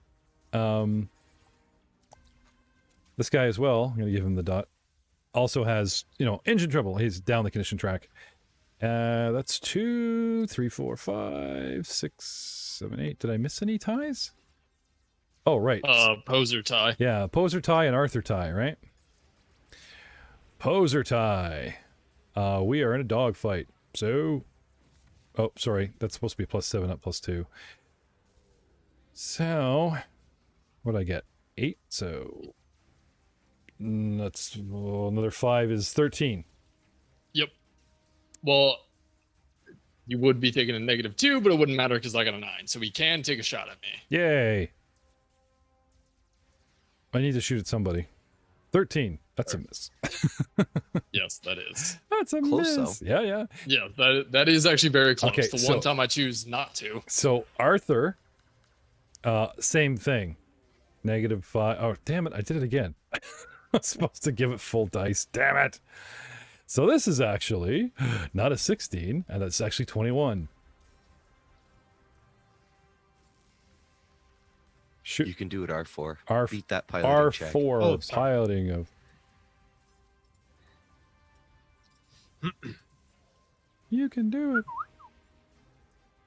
this guy as well. I'm going to give him the dot. Also has, engine trouble. He's down the condition track. That's 2, 3, 4, 5, 6, 7, 8. Did I miss any ties? Oh, right. Poser tie. Yeah, Poser tie and Arthur tie, right? Poser tie. We are in a dogfight. So, oh, sorry. That's supposed to be +7, not +2. So, what did I get? 8. So, that's another 5 is 13. Yep. Well, you would be taking a -2, but it wouldn't matter because I got a 9. So he can take a shot at me. Yay. I need to shoot at somebody. 13. That's a miss. Yes, that is. That's a Close, miss. though. Yeah. Yeah, that is actually very close. Okay, The so- one time I choose not to. So Arthur, same thing. -5. Oh, damn it. I did it again. I was supposed to give it full dice. Damn it. So this is actually not a 16, and it's actually 21. Shoot. You can do it, R4. R- Beat that piloting check. R4 Oh, sorry. piloting of. You can do it.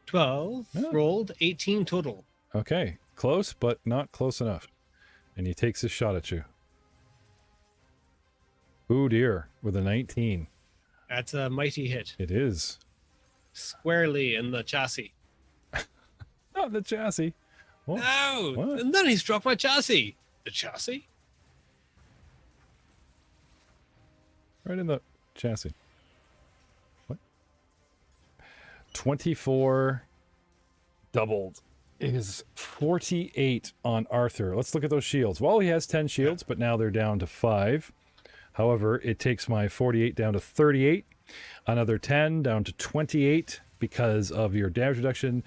12 Yeah. rolled, 18 total. Okay. Close, but not close enough. And he takes his shot at you. Ooh, dear. With a 19. That's a mighty hit. It is. Squarely in the chassis. Not the chassis. What? No! What? And then he struck my chassis. The chassis? Right in the chassis. What? 24 doubled. It is 48 on Arthur. Let's look at those shields. Well, he has 10 shields, but now they're down to 5. However, it takes my 48 down to 38. Another 10 down to 28 because of your damage reduction.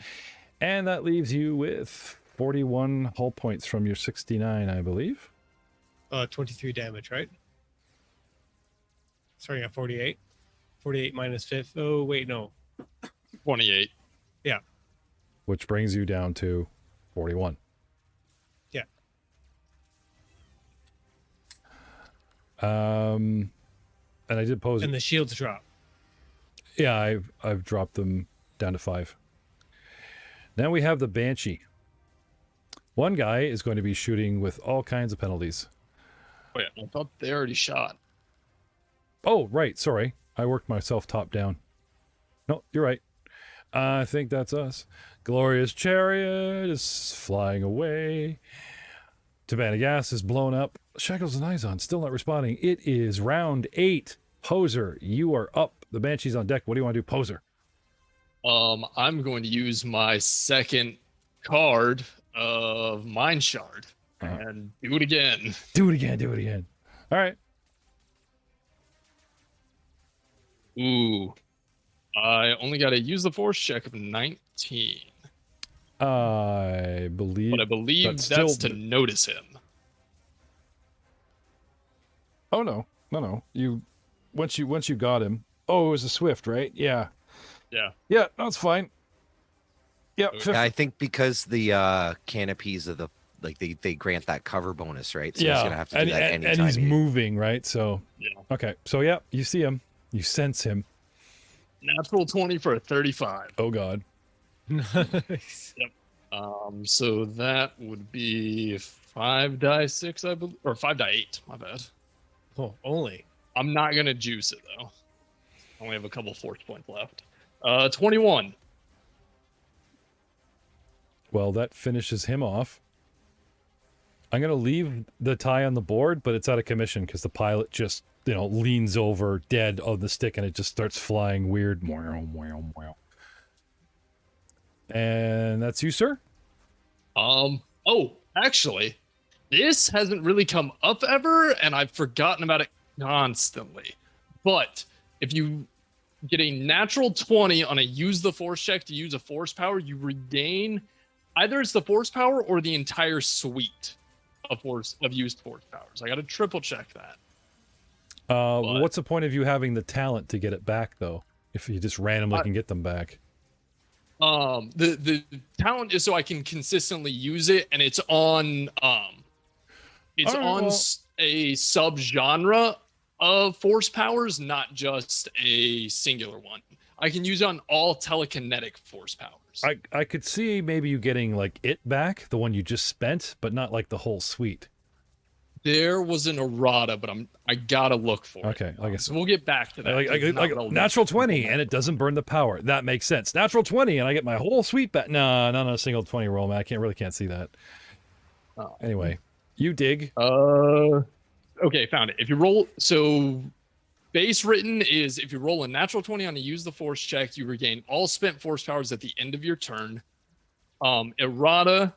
And that leaves you with 41 hull points from your 69, I believe. 23 damage, right? Starting at 48. 48 minus 5. Oh, wait, no. 28. Which brings you down to 41. Yeah. And I did pose. And the shields drop. Yeah, I've dropped them down to 5. Now we have the Banshee. One guy is going to be shooting with all kinds of penalties. Wait, I thought they already shot. Oh, right. Sorry. I worked myself top down. No, you're right. I think that's us. Glorious Chariot is flying away. Tabana Gas is blown up. Shackles and Eyes on still not responding. It is round 8. Poser, you are up. The Banshee's on deck. What do you want to do, Poser? I'm going to use my second card of Mind Shard and do it again. Do it again. Do it again. All right. Ooh. I only got to use the force check of 19. I believe. But I believe that's that's still- to notice him. Oh no. You once you got him. Oh, it was a swift, right? Yeah. Yeah. Yeah, that's fine. Yep. Okay. I think because the canopies of the they grant that cover bonus, right? So he's gonna have to do that and anytime. he's moving, right? So Yeah. okay. So yeah, you see him, you sense him. Natural 20 for a 35. Oh god. Nice. So that would be 5d6, I believe, or 5d8. My bad. Oh, only. I'm not gonna juice it though. I only have a couple force points left. 21. Well, that finishes him off. I'm gonna leave the tie on the board, but it's out of commission because the pilot just, leans over dead on the stick and it just starts flying weird. And that's you, sir? Oh, actually, this hasn't really come up ever, and I've forgotten about it constantly. But if you get a natural 20 on a use the force check to use a force power, you regain either it's the force power or the entire suite of used force powers. I got to triple check that. What's the point of you having the talent to get it back, though? If you just randomly can get them back. The talent is so I can consistently use it, and it's on it's All right, on well- a subgenre of force powers, not just a singular one. I can use it on all telekinetic force powers. I could see maybe you getting like it back, the one you just spent, but not like the whole suite. There was an errata, but I gotta look for it. Okay, I guess So we'll get back to that. It's not relevant. natural 20 and it doesn't burn the power. That makes sense. Natural 20 and I get my whole suite back. No, not on a single 20 roll, man. I can't see that. Anyway, you dig. Okay, found it. If you roll, so base written is if you roll a natural 20 on a use the force check, you regain all spent force powers at the end of your turn. Errata,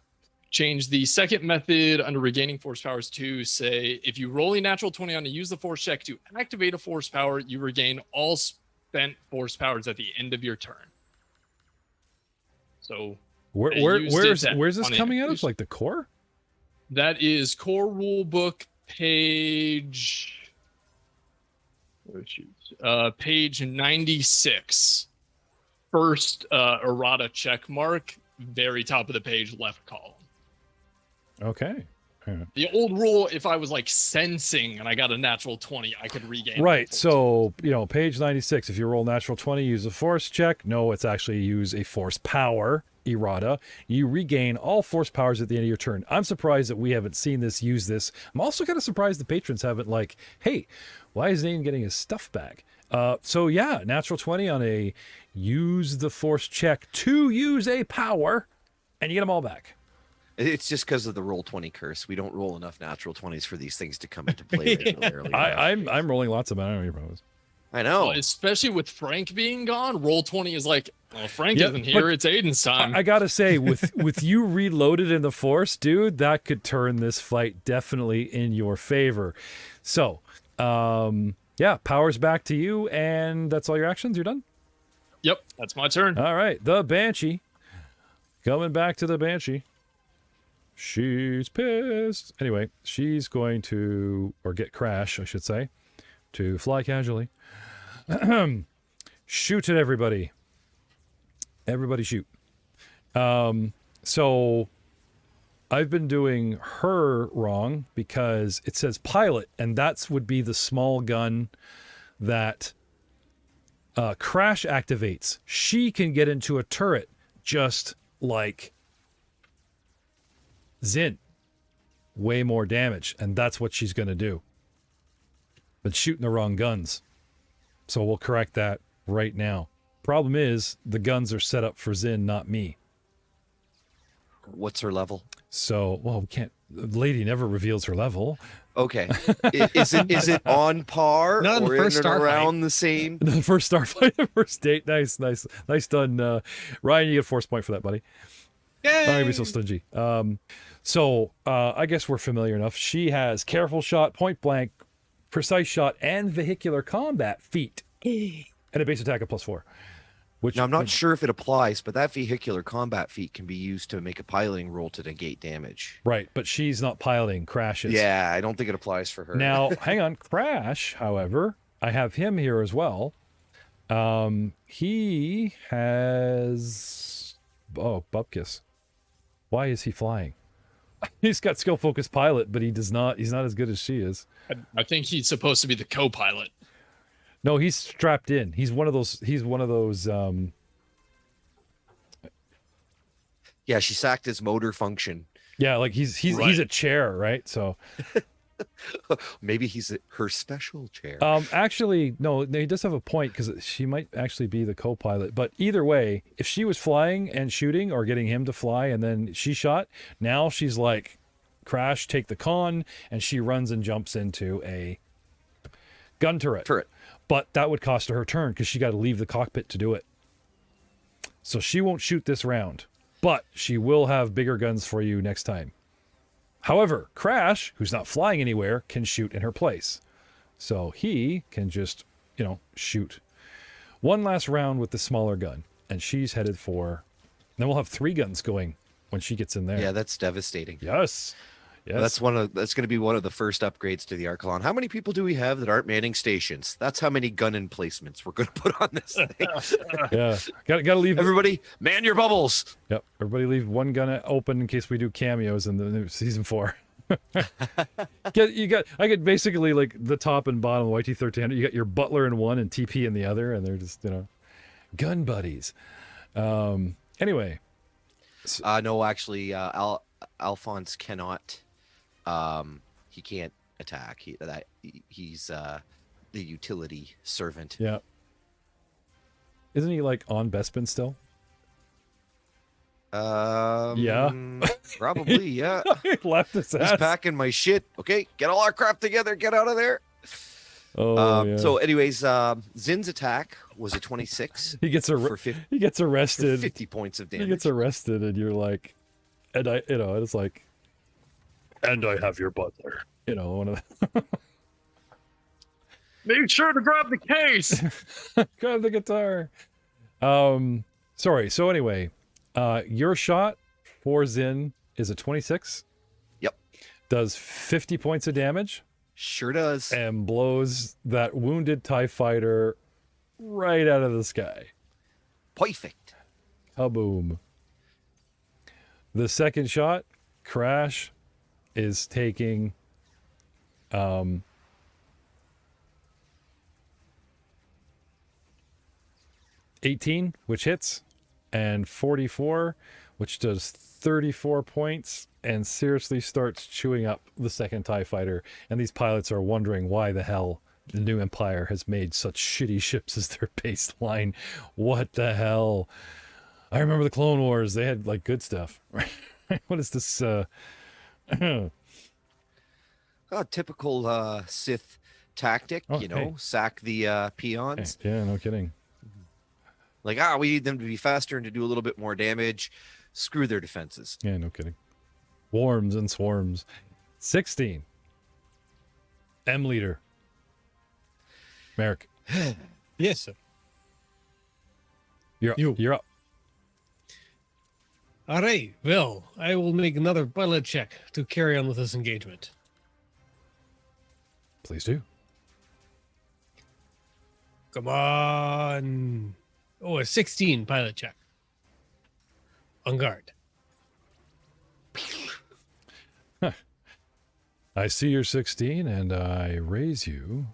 change the second method under regaining force powers to say if you roll a natural 20 on a use the force check to activate a force power, you regain all spent force powers at the end of your turn. So Where's this on coming out of? use- Like the core? that is core rulebook page. Oh, shoot. Page 96. First errata check mark, very top of the page, left column. Okay. The old rule, if I was like sensing and I got a natural 20, I could regain. Right. full So, page 96, if you roll natural 20, use a force check. No, it's actually use a force power, errata. You regain all force powers at the end of your turn. I'm surprised that we haven't seen this use this. I'm also kind of surprised the patrons haven't hey, why is Zane getting his stuff back? So yeah, natural 20 on a use the force check to use a power, and you get them all back. It's just because of the roll 20 curse. We don't roll enough natural 20s for these things to come into play regularly. I'm rolling lots of them. I don't know your problems. I know. Well, especially with Frank being gone, roll 20 is like, well, Frank Yeah, isn't here. but It's Aiden's time. I gotta say, with you reloaded in the force, dude, that could turn this fight definitely in your favor. So, yeah, power's back to you, and that's all your actions. You're done. Yep, that's my turn. All right, the Banshee. Coming back to the Banshee. She's pissed. Anyway, she's going to, or get Crash, I should say, to fly casually. Shoot at everybody. Everybody shoot. So I've been doing her wrong because it says pilot, and that would be the small gun that Crash activates. She can get into a turret just like Zin. Way more damage, and that's what she's going to do. But shooting the wrong guns. So we'll correct that right now. Problem is, the guns are set up for Zin, not me. What's her level? So, well, we can't. The lady never reveals her level. Okay. Is it on par Not in the or first in and Starfight. around the same? The first Starfight, the first date. Nice done. Ryan, you get a force point for that, buddy. Yay! Not gonna be so stingy. So I guess we're familiar enough. She has careful shot, point blank, precise shot, and vehicular combat feat, and a base attack of +4. Which Now, I'm not sure if it applies, but that vehicular combat feat can be used to make a piloting roll to negate damage. Right, but she's not piloting. Crash is. Yeah, I don't think it applies for her. Now, hang on. Crash, however, I have him here as well. He has. Oh, Bupkis. Why is he flying? He's got skill focused pilot, but he does not. He's not as good as she is. I think he's supposed to be the co-pilot. No, he's strapped in. He's one of those. He's one of those. Yeah, she sacked his motor function. Yeah, like he's Right. a chair, right? So. Maybe he's her special chair. Actually, no, he does have a point because she might actually be the co-pilot. But either way, if she was flying and shooting or getting him to fly and then she shot, now she's like, Crash, take the con, and she runs and jumps into a gun turret. But that would cost her turn because she got to leave the cockpit to do it. So she won't shoot this round, but she will have bigger guns for you next time. However, Crash, who's not flying anywhere, can shoot in her place. So he can just, shoot one last round with the smaller gun. And she's headed for... Then we'll have 3 guns going when she gets in there. Yeah, that's devastating. Yes. That's going to be one of the first upgrades to the Archelon. How many people do we have that aren't manning stations? That's how many gun emplacements we're going to put on this thing. Yeah. Got to leave... Everybody, man your bubbles. Yep. Everybody leave one gun open in case we do cameos in the new season 4. I get basically like the top and bottom of YT1300. You got your butler in one and TP in the other, and they're just, gun buddies. Anyway. No, actually, Alphonse cannot. He can't attack. He's the utility servant. Yeah. Isn't he like on Bespin still? Yeah. Probably, yeah. He left his ass. He's packing my shit. Okay, get all our crap together. Get out of there. Oh, yeah. So, anyways, Zin's attack was a 26. He gets he gets for arrested. 50 points of damage. He gets arrested, and you're like, and it's like, and I have your butler. One of the Make sure to grab the case. grab the guitar. Sorry. So anyway, your shot for Zin is a 26. Yep. Does 50 points of damage. Sure does. And blows that wounded TIE fighter right out of the sky. Perfect. Kaboom. The second shot, Crash, is taking 18, which hits, and 44, which does 34 points, and seriously starts chewing up the second TIE fighter. And these pilots are wondering why the hell the new Empire has made such shitty ships as their baseline. What the hell? I remember the Clone Wars. They had like good stuff. What is this? Typical Sith tactic, Oh, hey. sack the peons. Yeah, no kidding. Like, we need them to be faster and to do a little bit more damage. Screw their defenses. Yeah, no kidding. Swarms and swarms. 16. M leader. Merrick, Yes, sir. you're up. All right. Well, I will make another pilot check to carry on with this engagement. Please do. Come on. Oh, a 16 pilot check. On guard. I see you're 16 and I raise you.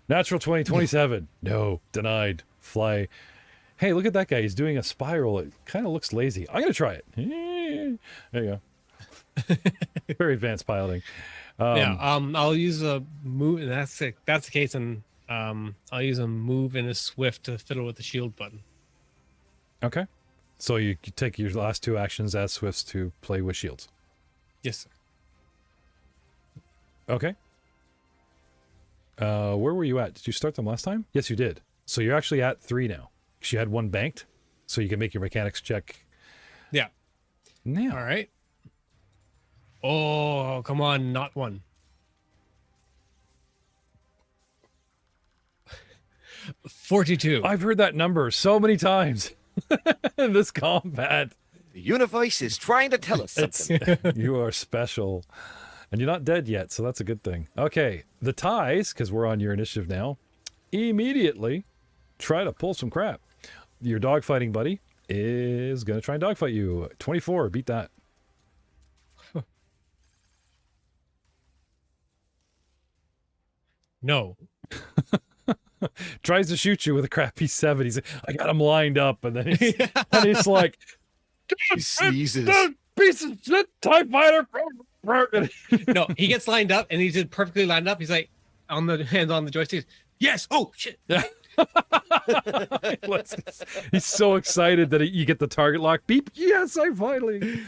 Natural 20, 27. No, denied. Fly. Hey, look at that guy. He's doing a spiral. It kind of looks lazy. I'm going to try it. There you go. Very advanced piloting. I'll use a move. And that's it. That's the case. And I'll use a move and a swift to fiddle with the shield button. Okay. So you take your last 2 actions as swifts to play with shields. Yes, sir. Okay. Where were you at? Did you start them last time? Yes, you did. So you're actually at 3 now. You had 1 banked, so you can make your mechanics check. Yeah. Now. All right. Oh, come on. Not 1. 42. I've heard that number so many times in this combat. The universe is trying to tell us something. You are special. And you're not dead yet, so that's a good thing. Okay, the ties, because we're on your initiative now, immediately try to pull some crap. Your dogfighting buddy is going to try and dogfight you. 24, beat that. No. Tries to shoot you with a crappy 7. He's like, I got him lined up, and then he's like, He sneezes. piece of shit, TIE fighter. No, he gets lined up and he's perfectly lined up. He's like on the hands on the joystick. Yes. Oh shit. He's so excited that you get the target lock. Beep. Yes, I finally.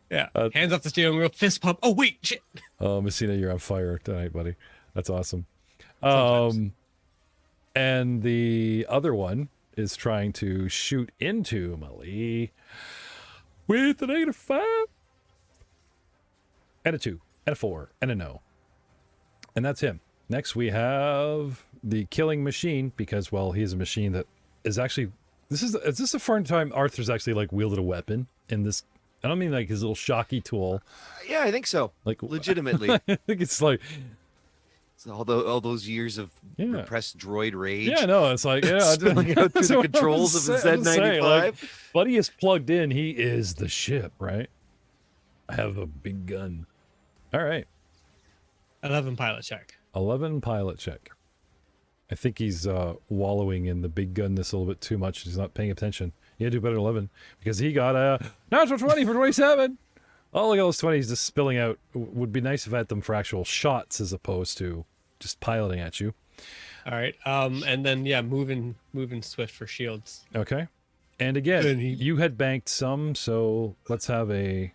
Yeah. Hands off the steering wheel. Fist pump. Oh wait, shit. Oh, Messina, you're on fire tonight, buddy. That's awesome. Sometimes. And the other one is trying to shoot into Mattili with a -5 and a 2 and a 4 and a no. And that's him. Next we have the killing machine, because, well, he's a machine that is actually, is this the first time Arthur's actually like wielded a weapon in this? I don't mean like his little shocky tool. Yeah, I think so. Like Legitimately. I think it's like, So all those years of Yeah. repressed droid rage. yeah, no, it's like, yeah, Spilling out through the controls of the Z95. Like, Buddy is plugged in. He is the ship, right? I have a big gun. All right. 11 pilot check. 11 pilot check. I think he's wallowing in the big gunness a little bit too much. He's not paying attention. You gotta do better than 11, because he got a natural 20 for 27. Oh, look at those 20s just spilling out. Would be nice if I had them for actual shots as opposed to just piloting at you. All right. And then yeah, moving swift for shields. Okay. And again, Then he- you had banked some, so let's have a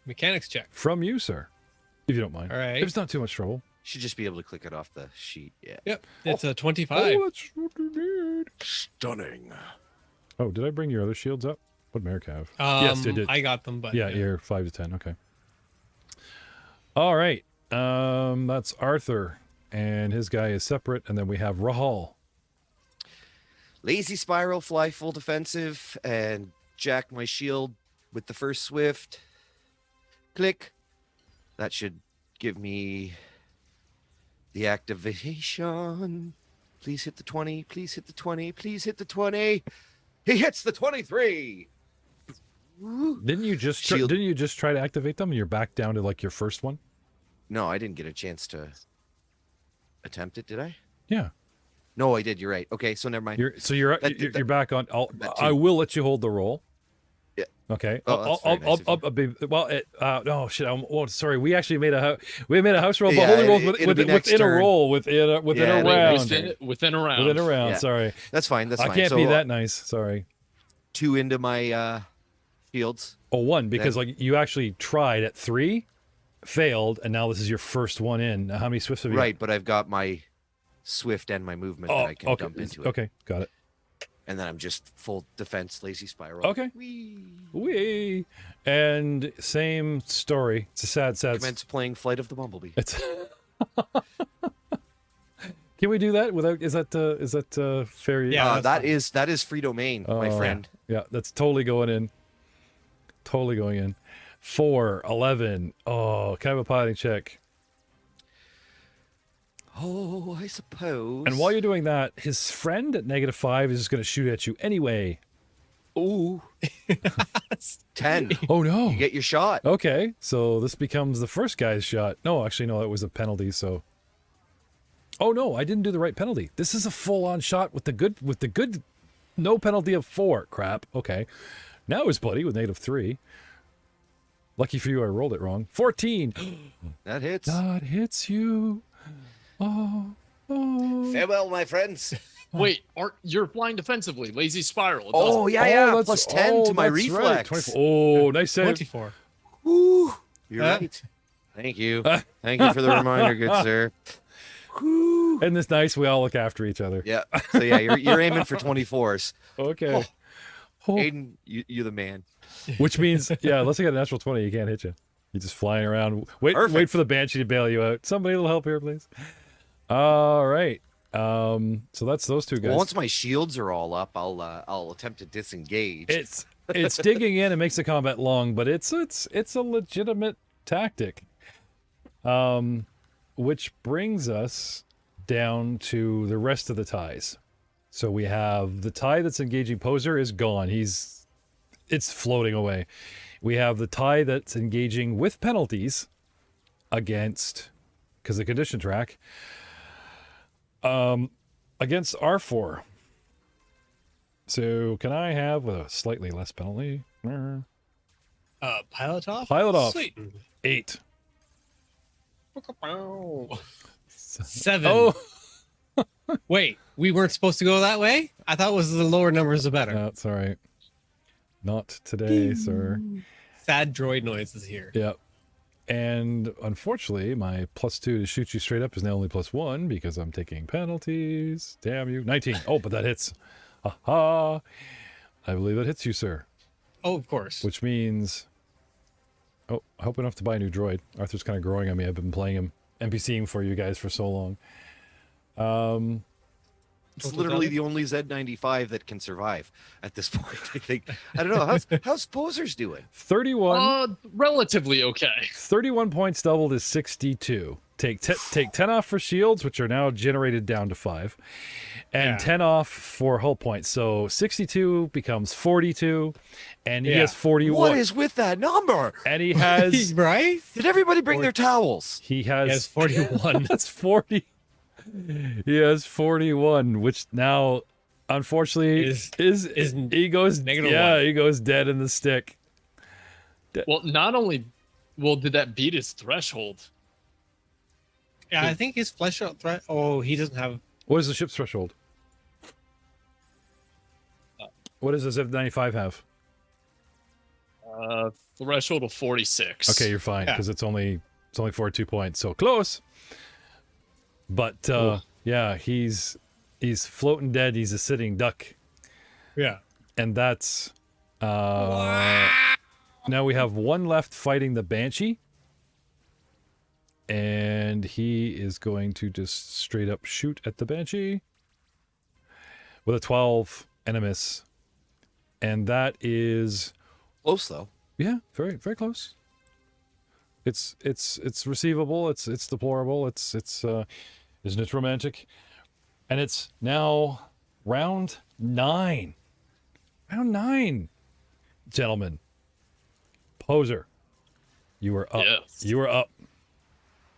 Mechanics check. from you, sir, if you don't mind. All right. If it's not too much trouble. Should just be able to click it off the sheet. Yeah. Yep. It's a 25. Oh, that's what you need. Stunning. Oh, did I bring your other shields up? What did Merrick have? Yes, it did. I got them, but Yeah, you're 5 to 10. Okay. All right. That's Arthur, and his guy is separate, and then we have Rahal. Lazy spiral, fly full defensive, and jack my shield with the first swift. Click. That should give me the activation. Please hit the 20. Please hit the 20. Please hit the 20. He hits the 23. Didn't you just Shield. didn't you just try to activate them, and you're back down to like your first one? No, I didn't get a chance to attempt it, did I? Yeah. No, I did. You're right. Okay, so never mind. You're back on. that I too. will let you hold the roll. Yeah. Okay. Oh, that's very nice of you. No shit. Oh, sorry. We actually made a house roll, but Yeah, holy rolls it'll be next within a turn. roll within a Yeah, round. Within a round. Within a round. Yeah. Sorry. That's fine. That's I fine. can't So, be that nice. Sorry. 2 into my shields. Oh, 1, because Then- like you actually tried at 3, failed, and now this is your first one in. How many swifts have you? Right, but I've got my swift and my movement Oh, that I can okay. dump into it. Okay, got it. And then I'm just full defense, lazy spiral. Okay. Whee. Wee. And same story. It's a sad. Commence playing Flight of the Bumblebee. It's. Can we do that without? Is that fair? Yeah, that's that is free domain, my Oh, friend. Yeah, that's totally going in. Totally going in. 4, 11. Oh, can I have a piloting check? Oh, I suppose. And while you're doing that, his friend at -5 is just going to shoot at you anyway. Ooh. 10. Oh no. You get your shot. Okay, so this becomes the first guy's shot. No, actually, no, it was a penalty. So. Oh no, I didn't do the right penalty. This is a full-on shot with the good, no penalty of 4. Crap. Okay, now his buddy with -3. Lucky for you, I rolled it wrong. 14. That hits. That hits you. Oh. Farewell, my friends. Wait, you're flying defensively? Lazy spiral. It Oh, doesn't- yeah. that's- Plus 10 to my that's right. reflex. 24. Oh, nice save. 24. Woo. You're Uh. right. Thank you. Thank you for the reminder, good sir. Whew. And this nice, we all look after each other. Yeah. So yeah, you're aiming for 24s. Okay. Oh. Aiden, you're the man. Which means, yeah, unless you got a natural 20, he can't hit you. You're just flying around. Wait Perfect. for the Banshee to bail you out. Somebody will help here, please. All right. So that's those two guys. Well, once my shields are all up, I'll attempt to disengage. It's digging in and makes the combat long, but it's a legitimate tactic. Which brings us down to the rest of the ties. So we have the tie that's engaging Poser is gone. It's floating away. We have the tie that's engaging with penalties against, because the condition track, against R4. So can I have a slightly less penalty? Pilot off? Pilot off. Sweet. 8. 7. Oh, Wait, we weren't supposed to go that way? I thought it was the lower numbers the better. that's all right. Not today, sir. Sad droid noises here. Yep. And unfortunately, my +2 to shoot you straight up is now only +1 because I'm taking penalties. Damn you. 19. Oh, but that hits. Ha. I believe that hits you, sir. Oh, of course. Which means... Oh, I hope I don't have to buy a new droid. Arthur's kind of growing on me. I've been playing him, NPCing for you guys for so long. It's literally the only Z95 that can survive at this point, I think. I don't know. How's Poser's doing? 31. Relatively okay. 31 points doubled is 62. Take 10 off for shields, which are now generated down to 5. And 10 off for hull points. So 62 becomes 42. And he has 41. What is with that number? And he has... right? Did everybody bring their towels? He He has 41. That's 40. He has 41, which now, unfortunately, is he goes -1. he goes dead in the stick. Well, did that beat his threshold? Yeah, I think his flesh out threat. Oh, he doesn't have. What is the ship's threshold? What does the Z95 have? Threshold of 46. Okay, you're fine because it's only 42 points, so close. But yeah, he's floating dead. He's a sitting duck, Yeah. and that's now we have one left fighting the Banshee, and he is going to just straight up shoot at the Banshee with a 12 and a miss, and that is Close though. yeah, very very close. It's receivable. It's deplorable. It's isn't it romantic? And it's now round 9. Round 9, gentlemen. Poser, you are up. Yes. You are up.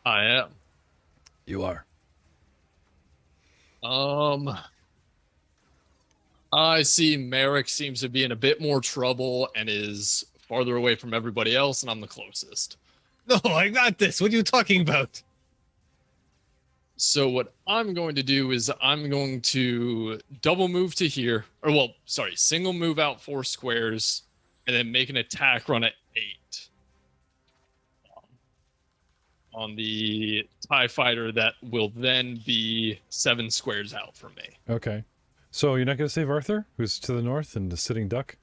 I am. You are. I see Merrick seems to be in a bit more trouble and is farther away from everybody else, and I'm the closest. No, I got this. What are you talking about? So what I'm going to do is I'm going to double move to here, single move out 4 squares, and then make an attack run at 8 on the TIE fighter that will then be 7 squares out from me. Okay. So you're not going to save Arthur, who's to the north and the sitting duck?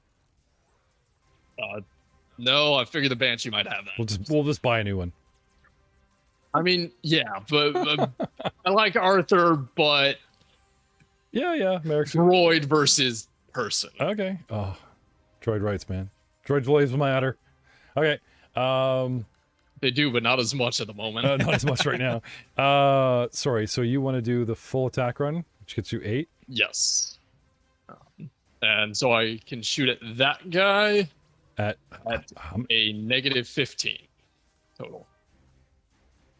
No, I figure the Banshee might have that. We'll just buy a new one. I mean, yeah, but I like Arthur, but Yeah, Merrick's droid versus person. okay. Oh, droid rights, man. Droid lives matter. Okay. They do, but not as much at the moment. Not as much right now. Sorry. So you want to do the full attack run, which gets you 8? Yes. And so I can shoot at that guy At a -15 total.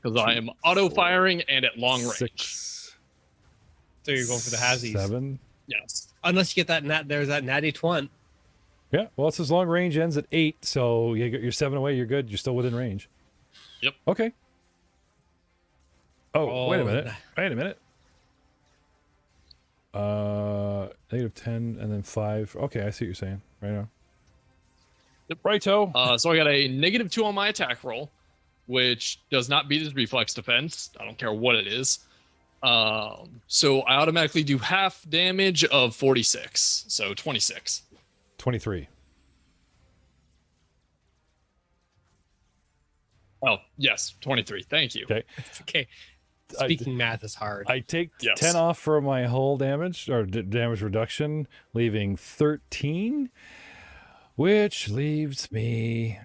Because I am auto-firing and at long range. 6. So you're going for the Hazzies. 7. Yes. Unless you get there's that natty twant. Yeah, well, it says long range ends at 8, so you're 7 away. You're good. You're still within range. Yep. Okay. Oh, wait a minute. -10 and then 5. Okay, I see what you're saying. Right now. Yep. Righto. So I got a -2 on my attack roll, which does not beat his reflex defense. I don't care what it is. So I automatically do half damage of 46. So 26. 23. Oh, yes, 23. Thank you. Okay. Okay. Speaking math is hard. I take Yes. 10 off for my hull damage or damage reduction, leaving 13, which leaves me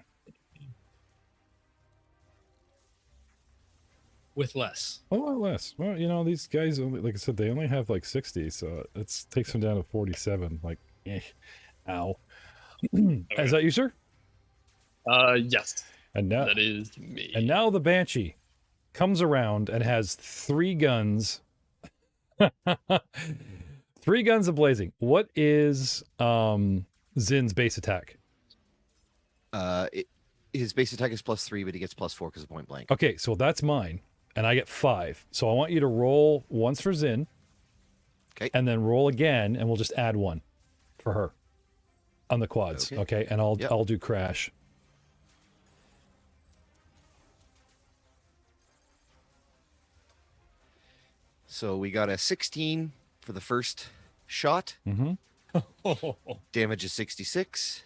with less. a lot less. Well, you know, these guys, only, like I said, they only have like 60, so it takes them down to 47. Like, ow. Is that you, sir? Yes, And now, that is me. and now the Banshee comes around and has 3 guns. 3 guns ablazing. What is Zin's base attack? His base attack is +3, but he gets +4 because of point blank. Okay, so that's mine, and I get 5. So I want you to roll once for Zin. Okay. And then roll again, and we'll just add 1 for her on the quads. Okay, and I'll do crash. So we got a 16 for the first shot. Mm-hmm. Damage is 66.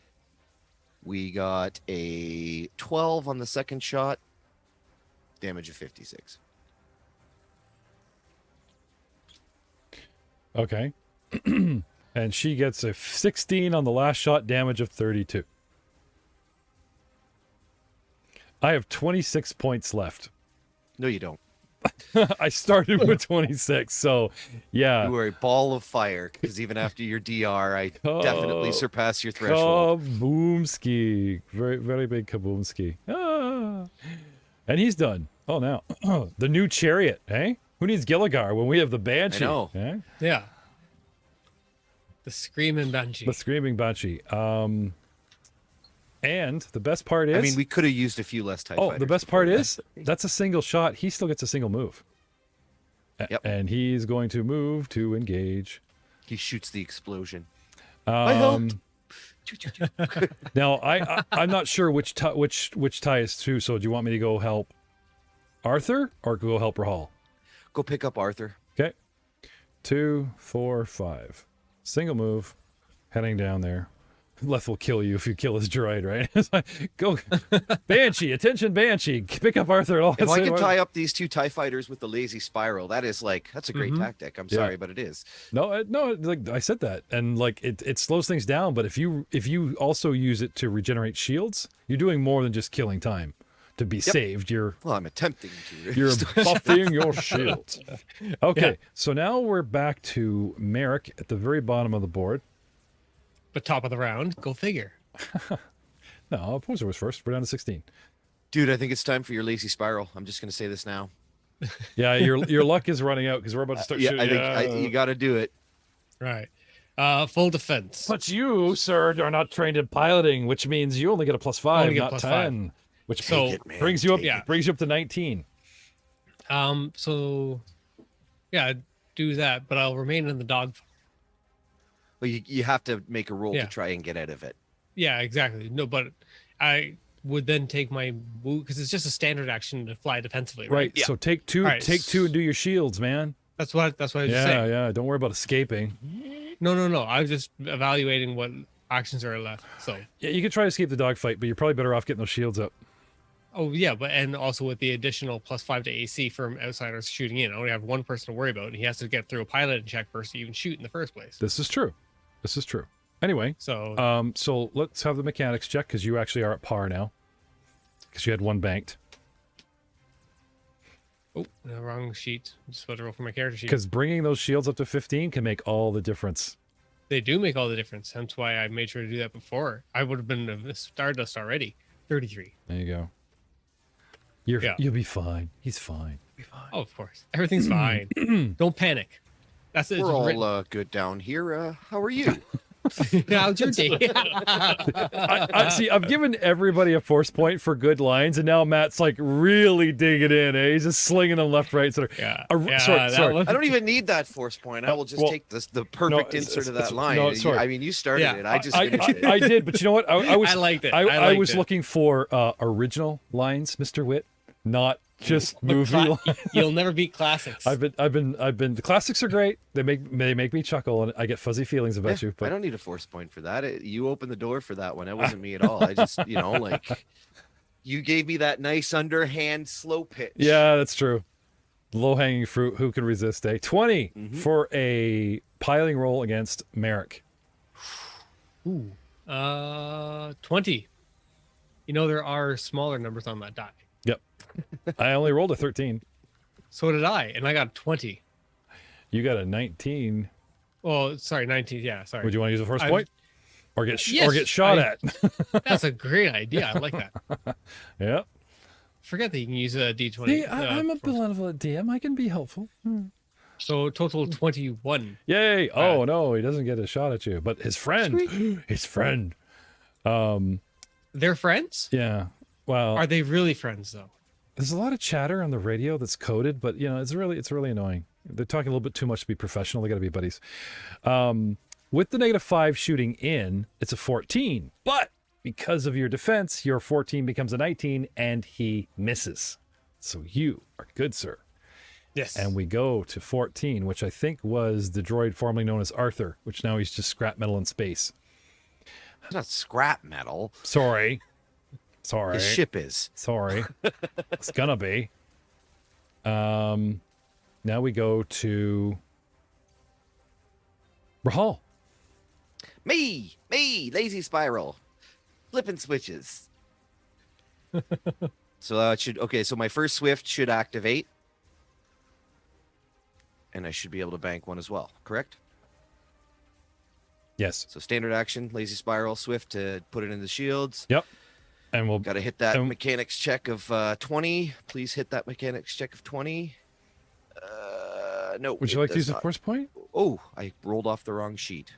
We got a 12 on the second shot. Damage of 56. Okay. And she gets a 16 on the last shot, damage of 32. I have 26 points left. No, you don't. I started with 26, so yeah. You are a ball of fire because even after your DR, I definitely surpassed your threshold. Kaboomski. Very, very big kaboomski. Ah. And he's done. Oh, now. The new chariot, eh? Who needs GAurdians when we have the Banshee? I know. Eh? Yeah. The screaming banshee. The screaming Banshee. And the best part is... I mean, we could have used a few less TIE Oh, fighters the best before part that. is, that's a single shot. He still gets a single move. Yep. And he's going to move to engage. He shoots the explosion. Um, now, I'm not sure which tie is to, so do you want me to go help Arthur or go help Rahal? Go pick up Arthur. Okay. 2, 4, 5. Single move. Heading down there. Leth will kill you if you kill his droid, right? It's like, go, Banshee, attention, Banshee, pick up Arthur. And all If that I can stuff. tie up these 2 TIE fighters with the lazy spiral, that's a great tactic. I'm sorry, but it is. No, like I said that, and like it slows things down. But if you also use it to regenerate shields, you're doing more than just killing time. To be saved, you're I'm attempting to. you're buffing your shields. Okay, so now we're back to Merrick at the very bottom of the board. But top of the round, go figure. No, Poser was first. We're down to 16. Dude, I think it's time for your lazy spiral. I'm just going to say this now. Yeah, your luck is running out because we're about to start shooting. I think you got to do it. Right. Full defense. But you, sir, are not trained in piloting, which means you only get a +5, Only get not +5. 10. Which So- Take it, man. brings you up. Take Yeah. it. Brings you up to 19. So yeah, do that, but I'll remain in the dog. Well, you have to make a roll Yeah. to try and get out of it. Yeah, exactly. No, but I would then take my move because it's just a standard action to fly defensively, right? Right. Yeah. So take 2. Alright. Take 2 and do your shields, man. That's what I was just Yeah, saying. yeah. Don't worry about escaping. No. I was just evaluating what actions are left. So, Yeah, you could try to escape the dogfight, but you're probably better off getting those shields up. oh yeah, but and also with the additional +5 to AC from outsiders shooting in, I only have one person to worry about, and he has to get through a piloting check first to even shoot in the first place. This is true. This is true. Anyway, So so let's have the mechanics check because you actually are at par now. Because you had 1 banked. oh, no, wrong sheet. I'm just about to roll for my character sheet. Because bringing those shields up to 15 can make all the difference. They do make all the difference. Hence why I made sure to do that before. I would have been a Stardust already. 33. There you go. Yeah. You'll be fine. He's fine. Oh, of course. Everything's fine. Don't panic. That's it. We're all good down here. How are you? How's your day? See, I've given everybody a force point for good lines, and now Matt's like really digging in. Eh? He's just slinging them left, right, center. Yeah. Sorry. I don't even need that force point. I will just Well, take the perfect insert of that line. no, sorry. I mean, you started Yeah, it. I just finished it. I did, but you know what? I was I liked it. I liked was it. looking for original lines, Mr. Witt, not just movie lines. You'll never beat classics. I've been. The classics are great. They make me chuckle, and I get fuzzy feelings about you. I But don't need a force point for that. You opened the door for that one. It wasn't me at all. I just, like, you gave me that nice underhand slow pitch. yeah, that's true. Low-hanging fruit. Who can resist? 20 Mhm. for a piling roll against Merrick. Ooh. 20. You know, there are smaller numbers on that die. Yep. I only rolled a 13. So did I, and I got 20. You got a 19. Oh, sorry, 19. Yeah, sorry. Would you want to use the first I'm- point? Or get Yes, or get shot I- at? That's a great idea. I like that. Yeah. Forget that you can use a D20. See, I'm a benevolent DM. I can be helpful. So total 21. Yay! Oh no, he doesn't get a shot at you, but his friend, his friend. They're friends? Yeah. Well, Are they really friends though? there's a lot of chatter on the radio that's coded, but you know, it's really annoying. They're talking a little bit too much to be professional. They got to be buddies. With the -5 shooting in, it's a 14, but because of your defense, your 14 becomes a 19, and he misses. So you are good, sir. Yes. And we go to 14, which I think was the droid formerly known as Arthur, which now he's just scrap metal in space. It's not scrap metal. Sorry. His ship is. Sorry. It's gonna be. Now we go to Rahal. Me, lazy spiral, flipping switches. So it should So my first swift should activate, and I should be able to bank one as well. Correct. Yes. So standard action, lazy spiral, swift to put it in the shields. Yep. And we'll Got to hit that Um, mechanics check of 20. Please hit that mechanics check of 20. No. would you it like to does use the not. force point? Oh, I rolled off the wrong sheet.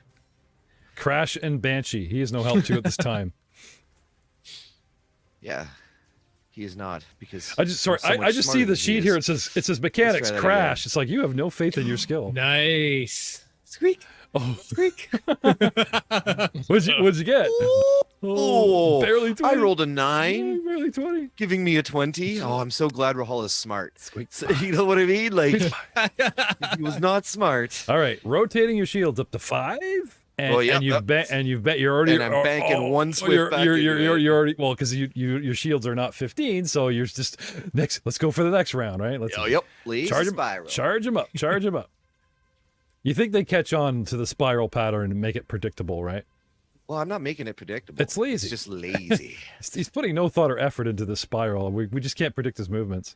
Crash and Banshee. He is no help to you at this time. Yeah, he is not because I just sorry. I'm so I much just smarter see the than he sheet is. here. It says mechanics try that crash. again. It's like you have no faith in your skill. Nice. Squeak. Oh, Squeak. what'd you get? Oh, barely 20. I rolled a 9, Barely 20. giving me a 20. Oh, I'm so glad Rahal is smart. Squeak. So, you know what I mean? Like, if he was not smart. All right, rotating your shields up to 5, and, Well, yeah, and you've bet you're already. And I'm banking one swift You're, back you're, into you're, it. you're already because your shields are not 15, so you're just next. Let's go for the next round, right? Let's Oh, yep. Lazy charge spiral. charge him up, charge him up. You think they catch on to the spiral pattern and make it predictable, right? Well, I'm not making it predictable. It's lazy. It's just lazy. He's putting no thought or effort into the spiral. We just can't predict his movements.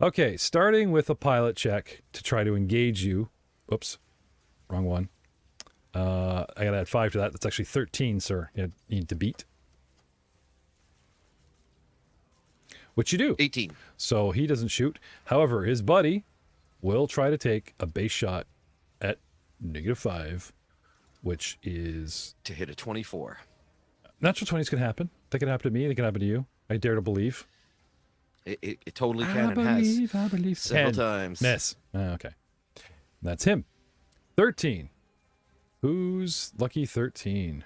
Okay, starting with a pilot check to try to engage you. Oops, wrong one. I gotta add 5 to that. That's actually 13, sir. You need to beat. What you do? 18. So he doesn't shoot. However, his buddy will try to take a base shot at -5, which is To hit a 24. natural 20s can happen. That can happen to me. They can happen to you. I dare to believe. It totally can and has. I believe. Several 10. times. Miss. Okay. That's him. 13. Who's lucky 13?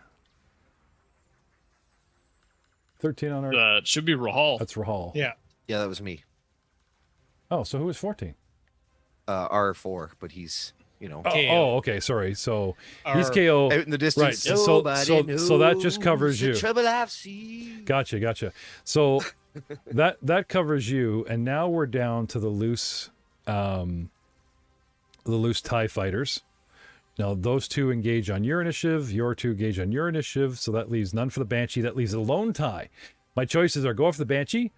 13 on our. That should be Rahal. That's Rahal. Yeah. Yeah, that was me. Oh, so who was 14? R4, but he's, Oh, KO. okay. Sorry. So he's Our- KO. out in the distance. Right, so that just knows covers the you. trouble I've seen. Gotcha. So that covers you, and now we're down to the loose TIE fighters. Now those two engage on your initiative, your two engage on your initiative, so that leaves none for the Banshee. That leaves a lone TIE. My choices are go after the Banshee,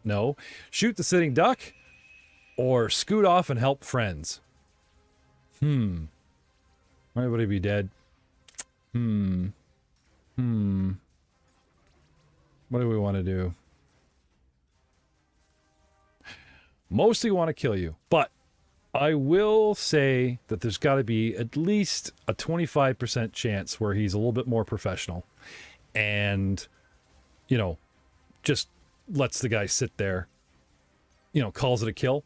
no, shoot the sitting duck, or scoot off and help friends. Everybody be dead. What do we want to do? Mostly want to kill you, but I will say that there's got to be at least a 25% chance where he's a little bit more professional and, just lets the guy sit there, calls it a kill.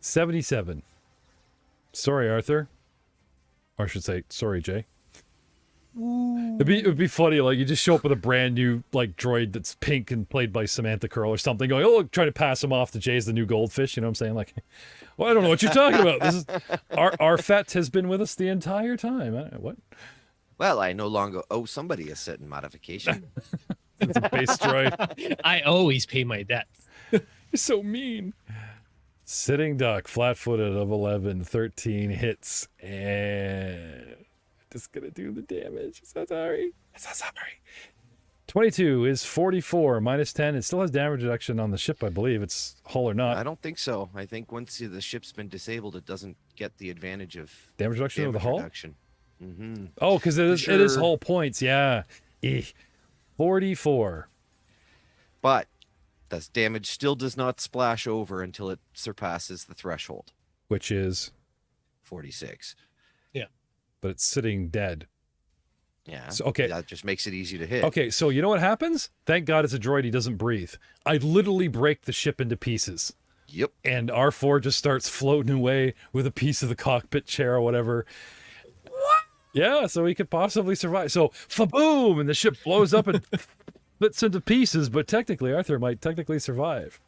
77. Sorry, Arthur. Or I should say, sorry, Jay. It'd be funny, like you just show up with a brand new droid that's pink and played by Samantha Curl or something, going, oh, look, try to pass him off to Jay's the new goldfish. You know what I'm saying? Like, well, I don't know what you're talking about. This is our Fett has been with us the entire time. What? Well, I no longer owe somebody a certain modification. It's a base droid. I always pay my debts. You're so mean. Sitting duck, flat-footed of 11, 13 hits, and just gonna do the damage. So sorry. 22 is 44 minus 10. It still has damage reduction on the ship, I believe. It's hull or not. I don't think so. I think once the ship's been disabled, it doesn't get the advantage of Damage reduction of the hull? Mm-hmm. Oh, because it is sure. hull points. Yeah. 44. But the damage still does not splash over until it surpasses the threshold, Which is, 46. but it's sitting dead. Yeah. So, okay. That just makes it easy to hit. Okay, so you know what happens? Thank God it's a droid. He doesn't breathe. I literally break the ship into pieces. Yep. And R4 just starts floating away with a piece of the cockpit chair or whatever. What? Yeah, so he could possibly survive. So, fa-boom! And the ship blows up and splits into pieces, but technically Arthur might technically survive.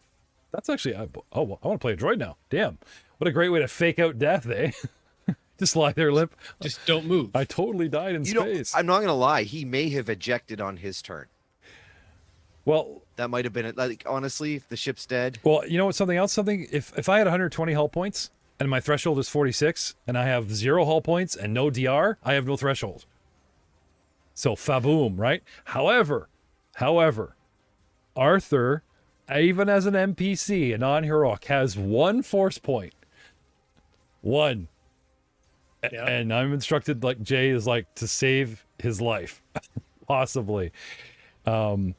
That's actually... I want to play a droid now. Damn. What a great way to fake out death, eh? Just lie there limp. Just don't move. I totally died in space. I'm not going to lie. He may have ejected on his turn. Well... That might have been it. Like, honestly, if the ship's dead... Well, you know what? Something else. If I had 120 hull points and my threshold is 46, and I have 0 hull points and no DR, I have no threshold. So fa-boom, right? However, Arthur, even as an NPC, a non-heroic, has 1 force point. 1. Yeah. And I'm instructed, like Jay is like, to save his life, possibly. Let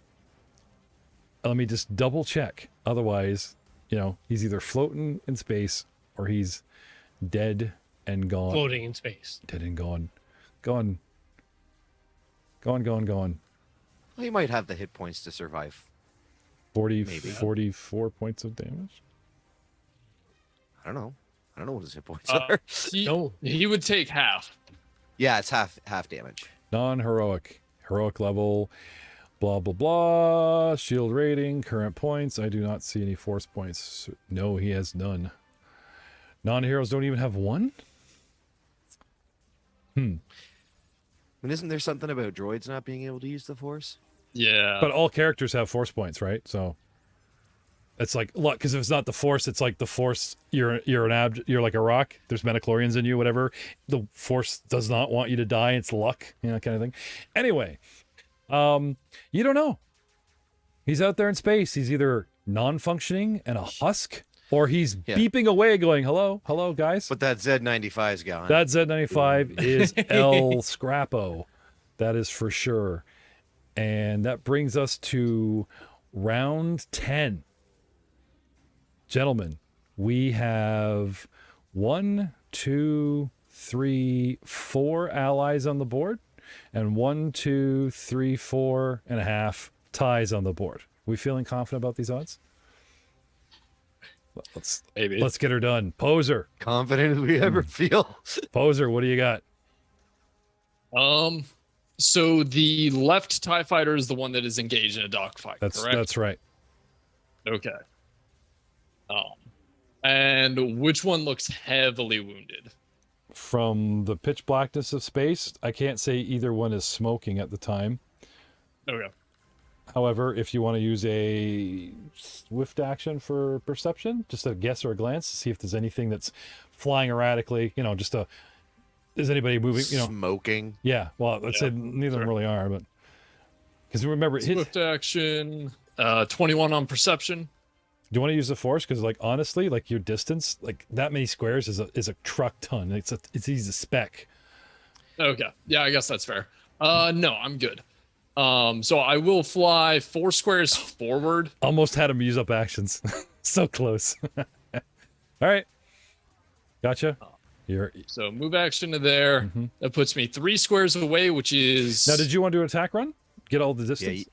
me just double check. Otherwise, he's either floating in space or he's dead and gone. Floating in space. Dead and gone. Gone. Well, he might have the hit points to survive. 44 points of damage. I don't know. I don't know what his hit points Uh, are. He would take half. Yeah, it's half damage. Non-heroic. Heroic level. Blah, blah, blah. Shield rating. Current points. I do not see any force points. No, he has none. Non-heroes don't even have 1? I mean, isn't there something about droids not being able to use the Force? Yeah. But all characters have force points, right? So it's like, look, because if it's not the Force, it's like the Force. You're like a rock. There's metachlorians in you, whatever. The Force does not want you to die. It's luck, kind of thing. Anyway, you don't know. He's out there in space. He's either non-functioning and a husk, or he's beeping away, going, "Hello, guys." But that Z95's gone. That Z95 is El Scrapo. That is for sure. And that brings us to round 10. Gentlemen, we have 1, 2, 3, 4 allies on the board, and 1, 2, 3, 4.5 ties on the board. We feeling confident about these odds? Let's get her done. Poser. Confident as we ever feel. Poser, what do you got? So the left TIE fighter is the one that is engaged in a dogfight, correct? That's right. Okay. And which one looks heavily wounded? From the pitch blackness of space, I can't say either one is smoking at the time. Okay. However, if you want to use a swift action for perception, just a guess or a glance to see if there's anything that's flying erratically, is anybody moving, Smoking. Yeah, well, let's say neither of them really are, but because remember, Swift action, 21 on perception. Do you want to use the Force? Because, honestly, your distance, that many squares is a truck ton. It's easy to spec. Okay. Yeah, I guess that's fair. No, I'm good. So I will fly 4 squares forward. Almost had him use up actions. So close. All right. Gotcha. So move action to there. Mm-hmm. That puts me 3 squares away, which is... Now, did you want to do an attack run? Get all the distance? Yeah,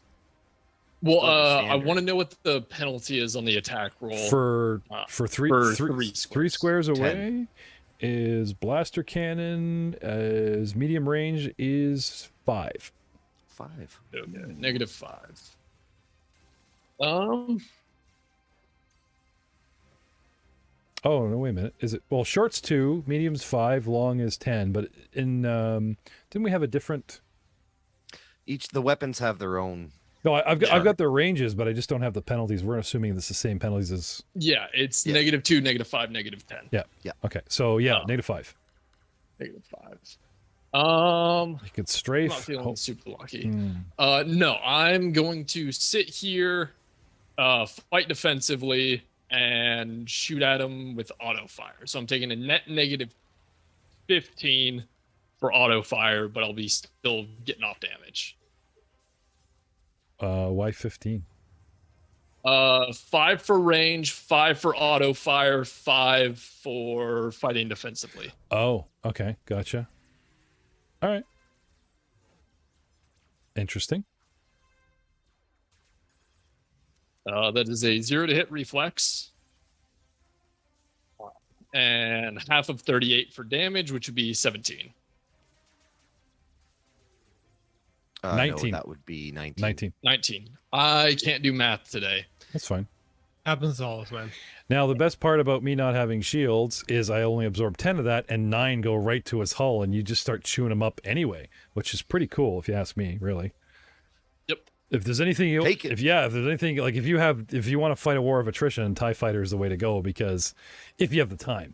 Well, I want to know what the penalty is on the attack roll. For three squares 10. away is blaster cannon. As medium range is 5. 5. Okay, negative 5. Oh no! Wait a minute. Is it? Well, short's 2, medium's 5, long is 10. But in didn't we have a different? The weapons have their own No, I've Sure. got their ranges, but I just don't have the penalties. We're assuming it's the same penalties as. Yeah, it's Yeah. -2, -5, -10. Yeah. Okay. So yeah, Oh. -5. -5. You could I'm strafe. not feeling Oh, super lucky. hmm. No, I'm going to sit here, fight defensively, and shoot at him with auto fire. So I'm taking a net -15 for auto fire, but I'll be still getting off damage. Why 15? 5 for range, 5 for auto fire, 5 for fighting defensively. Oh, okay, gotcha. All right. Interesting. That is a 0 to hit reflex. And half of 38 for damage, which would be 17. 19. No, that would be 19. 19. 19. I can't do math today. That's fine. Happens to all of us, man. Now, the best part about me not having shields is I only absorb 10 of that, and 9 go right to his hull, and you just start chewing him up anyway, which is pretty cool if you ask me, really. Yep. If there's anything you Take it. if there's anything like if you want to fight a war of attrition, TIE fighter is the way to go, because if you have the time.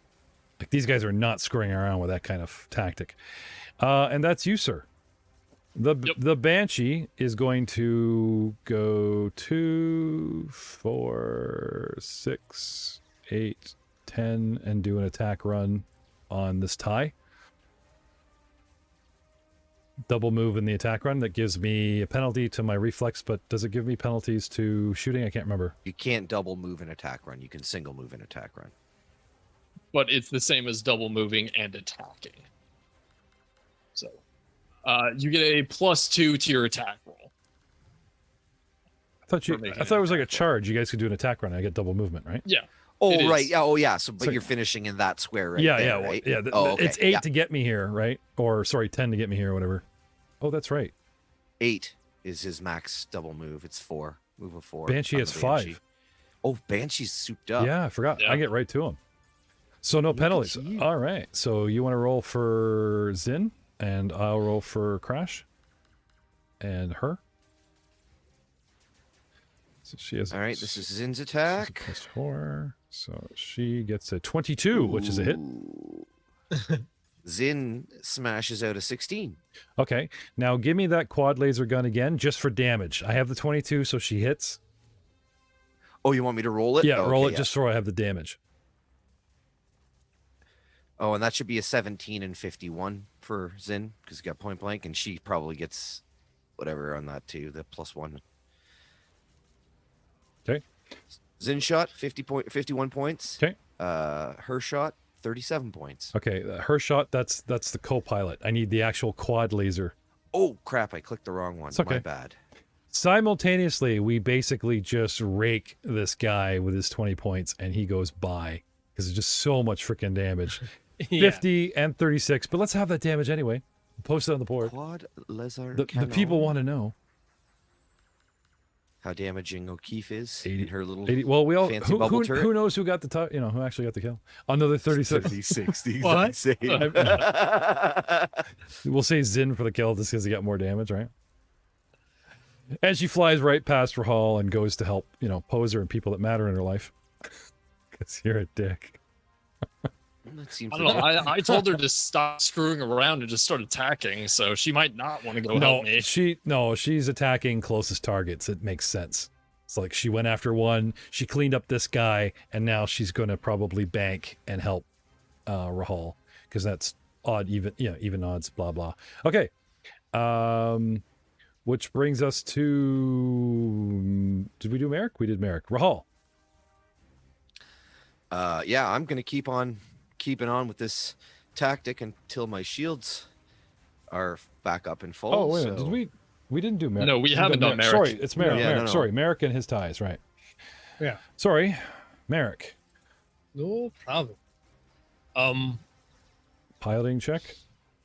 Like, these guys are not screwing around with that kind of tactic. And that's you, sir. The Banshee is going to go 2, 4, 6, 8, 10, and do an attack run on this tie. Double move in the attack run. That gives me a penalty to my reflex, but does it give me penalties to shooting? I can't remember. You can't double move an attack run. You can single move an attack run. But it's the same as double moving and attacking. So you get a +2 to your attack roll. I thought For making it was like a attack roll. charge. You guys could do an attack run. I get double movement, right? Yeah. Oh, It right. is. Yeah. Oh, yeah. So, but So- you're finishing in that square right yeah, there, yeah, well, right? yeah. Oh, okay. It's 8 Yeah. to get me here, right? Or sorry, 10 to get me here, or whatever. Oh, that's right. 8 is his max double move. It's 4. Move of 4. Banshee on has the 5. Oh, Banshee's souped up. Yeah, I forgot. Yeah. I get right to him. So no Look at penalties. you. All right. So you want to roll for Zin, and I'll roll for Crash, and her. So she has. All right. This is Zin's she's a attack. +4. So she gets a 22, which is a hit. Ooh. Zin smashes out a 16. Okay. Now give me that quad laser gun again, just for damage. I have the 22, so she hits. Oh, you want me to roll it? Yeah, Oh, roll okay, it just so I have the damage. Oh, and that should be a 17 and 51 for Zin because he got point blank, and she probably gets whatever on that too, the +1. Okay. Zin shot 51 points. Okay. Her shot 37 points. Okay, her shot. That's the co-pilot. I need the actual quad laser. Oh crap! I clicked the wrong one. It's okay. My bad. Simultaneously, we basically just rake this guy with his 20 points, and he goes by because there's just so much freaking damage. Yeah. 50 and 36, but let's have that damage anyway. Post it on the board. Quad laser. The people want to know. how damaging O'Keefe is 80 in her little 80. Well, we all fancy who, bubble who, turret. who knows who got the top? Who actually got the kill? Another 36. 36. The What? exact same. We'll say Zin for the kill just because he got more damage, right? And she flies right past Rahal and goes to help, Poser and people that matter in her life. Because you're a dick. That seems I don't know. I told her to stop screwing around and just start attacking, so she might not want to go help me. She's attacking closest targets. It makes sense. It's like she went after one, she cleaned up this guy, and now she's going to probably bank and help Rahal because that's odd, even odds, blah blah. Okay, which brings us to did we do Merrick? We did Merrick. Rahal. Yeah, I'm gonna keep on keeping on with this tactic until my shields are back up and full. Oh wait, a minute, so- did we didn't do Merrick. No, we haven't done Merrick. Sorry, it's Merrick. Yeah, Merrick. no, no. Sorry, Merrick and his ties. Right. Yeah. Sorry, Merrick. No problem. Piloting check.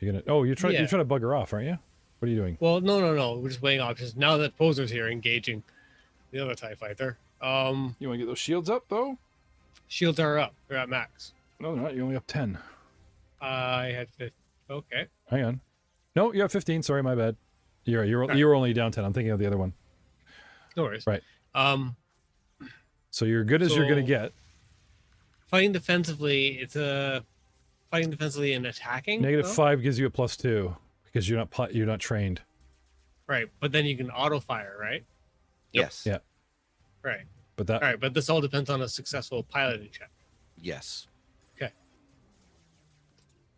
You're gonna. Oh, you're trying Yeah. to bug her off, aren't you? What are you doing? Well, no. We're just weighing options now that Poser's here engaging the other TIE fighter. You want to get those shields up though? Shields are up. They're at max. No, they're not. You're only up 10. I had 50. Okay. Hang on. No, you have 15. Sorry, my bad. You were only down 10. I'm thinking of the other one. No worries. Right. Um, So you're good as you're going to So- get. fighting defensively, it's a fighting defensively and attacking. Negative though? 5 gives you a +2 because you're not trained. Right, but then you can auto fire, right? Yes. Yeah. Right. But that All right, but this all depends on a successful piloting check. Yes.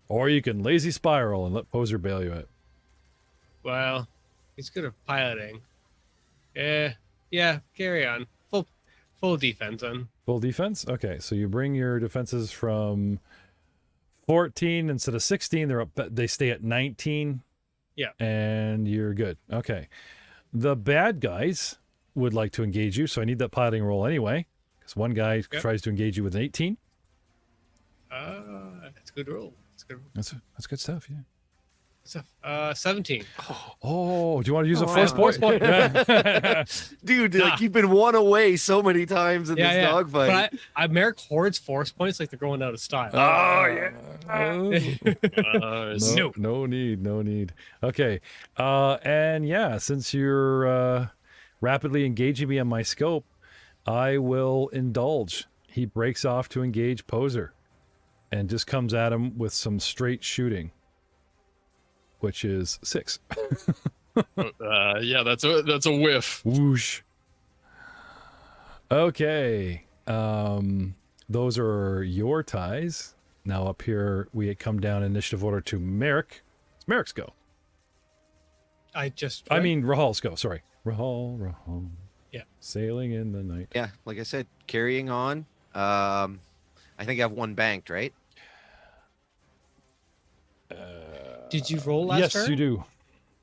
or you can lazy spiral and let Poser bail you out. Well, he's good at piloting. Yeah, carry on. Full defense on. Full defense? Okay, so you bring your defenses from 14 instead of 16. They stay at 19. Yeah. And you're good. Okay. The bad guys would like to engage you, so I need that piloting roll anyway. Because one guy tries to engage you with an 18. That's a good roll. That's good stuff, yeah. Stuff. 17. Oh, do you want to use a Oh, force point? Yeah. Dude, like you've been won away so many times in this dogfight. But I Merrick hoards force points like they're going out of style. No need. Okay. And yeah, since you're rapidly engaging me on my scope, I will indulge. He breaks off to engage Poser and just comes at him with some straight shooting, which is 6. Yeah, that's a whiff. Whoosh. Okay. Those are your ties. Now up here, we come down initiative order to Merrick. It's Merrick's go. I mean, Rahal's go. Sorry. Rahal. Yeah. Sailing in the night. Yeah, like I said, carrying on. I think I have one banked, right? Did you roll last Yes, turn? you do.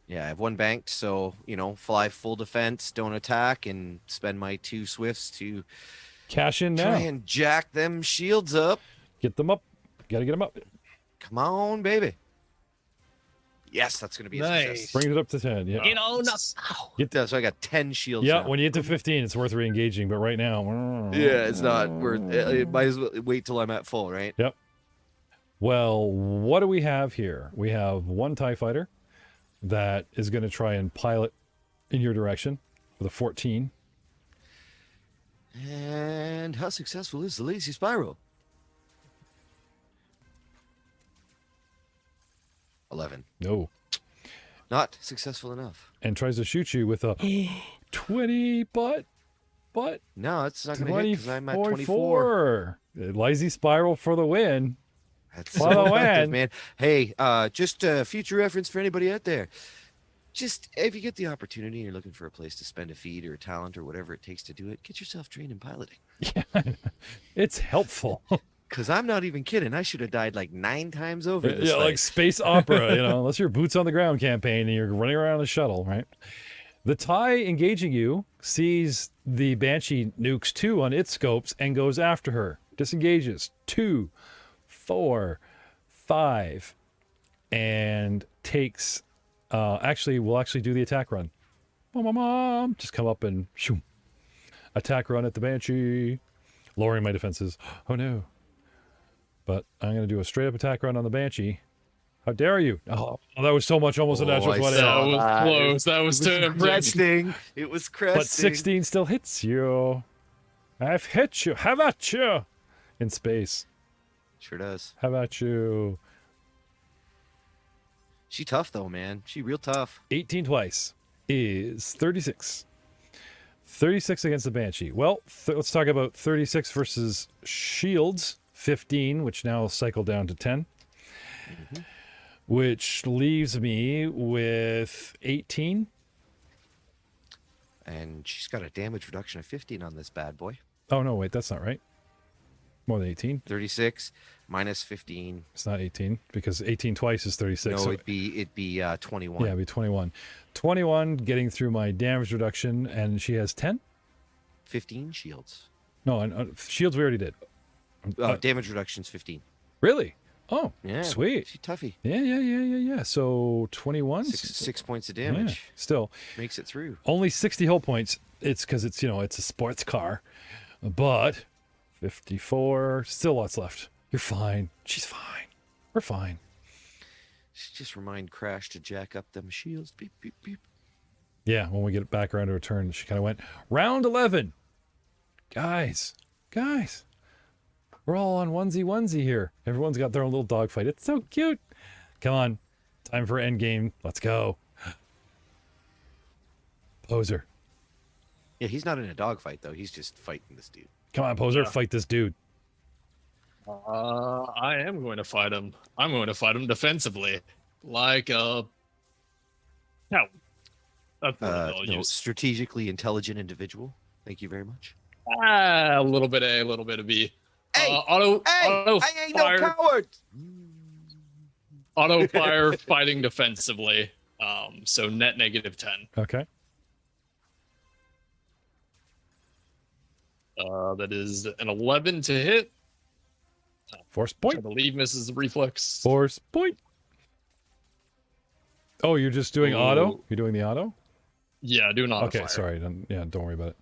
Yeah, I have one banked, so fly full defense, don't attack, and spend my 2 swifts to Cash in now. try and jack them shields up. Get them up. Gotta get them up. Come on, baby. Yes, that's gonna be a Nice. success. Bring it up to 10. Yeah. Get on up. So I got 10 shields. Yeah, now. when you get to 15, it's worth re-engaging. But right now, Yeah, it's not worth. It might as well wait till I'm at full, right? Yep. Well, what do we have here? We have one TIE fighter that is going to try and pilot in your direction with a 14. And how successful is the lazy spiral? 11. No. Not successful enough. And tries to shoot you with a 20, but No, it's not going to hit because I'm at 24. 24. Lazy spiral for the win. That's By the so way. effective, man. Hey, just a future reference for anybody out there. Just if you get the opportunity and you're looking for a place to spend a feed or a talent or whatever it takes to do it, get yourself trained in piloting. Yeah, it's helpful. Because I'm not even kidding. I should have died like 9 times over. in this Yeah, fight. like space opera, unless you're boots on the ground campaign and you're running around the shuttle, right? The TIE engaging you sees the Banshee nukes 2 on its scopes and goes after her. Disengages 2, 4, 5, and takes. We'll actually do the attack run. Mom, just come up and shoom. Attack run at the Banshee, lowering my defenses. Oh no! But I'm going to do a straight up attack run on the Banshee. How dare you? Oh, that was so much almost a natural I 20. saw That was close. That was tempting. cresting. It was cresting. But 16 still hits you. I've hit you. How about you? In space. Sure does. How about you? She tough though, man. She real tough. 18 twice is 36. 36 against the Banshee. Well, let's talk about 36 versus Shields. 15, which now will cycle down to 10. Mm-hmm. Which leaves me with 18. And she's got a damage reduction of 15 on this bad boy. Oh, no, wait, that's not right. More than 18. 36 minus 15. It's not 18 because 18 twice is 36. No, so it'd be 21. yeah, it'd be 21. 21 getting through my damage reduction, and she has 10? 15 shields. No, shields we already did. Damage reduction's 15. Really? Oh, Yeah. sweet. She's toughy. Yeah. So 21? 6 points of Yeah, damage. still. Makes it through. Only 60 hull points. It's because it's a sports car. But 54, still lots left. You're fine. She's fine. We're fine. Just remind Crash to jack up them shields. Beep, beep, beep. Yeah, when we get back around to her turn, she kind of went, round 11. Guys, we're all on onesie here. Everyone's got their own little dogfight. It's so cute. Come on, time for endgame. Let's go. Poser. Yeah, he's not in a dogfight though. He's just fighting this dude. Come on, Poser, Yeah. fight this dude. I am going to fight him. I'm going to fight him defensively, like a coward. That's what I'll No, use. strategically intelligent individual. Thank you very much. A little bit A, a little bit of B. Hey, Auto I ain't fire, no coward. auto fire, fighting defensively. So net -10. Okay. That is an 11 to hit. Force I point. believe misses the reflex. Force point. Oh, you're just doing auto? Ooh. You're doing the auto? Yeah, do not. Okay, sorry. Don't worry about it.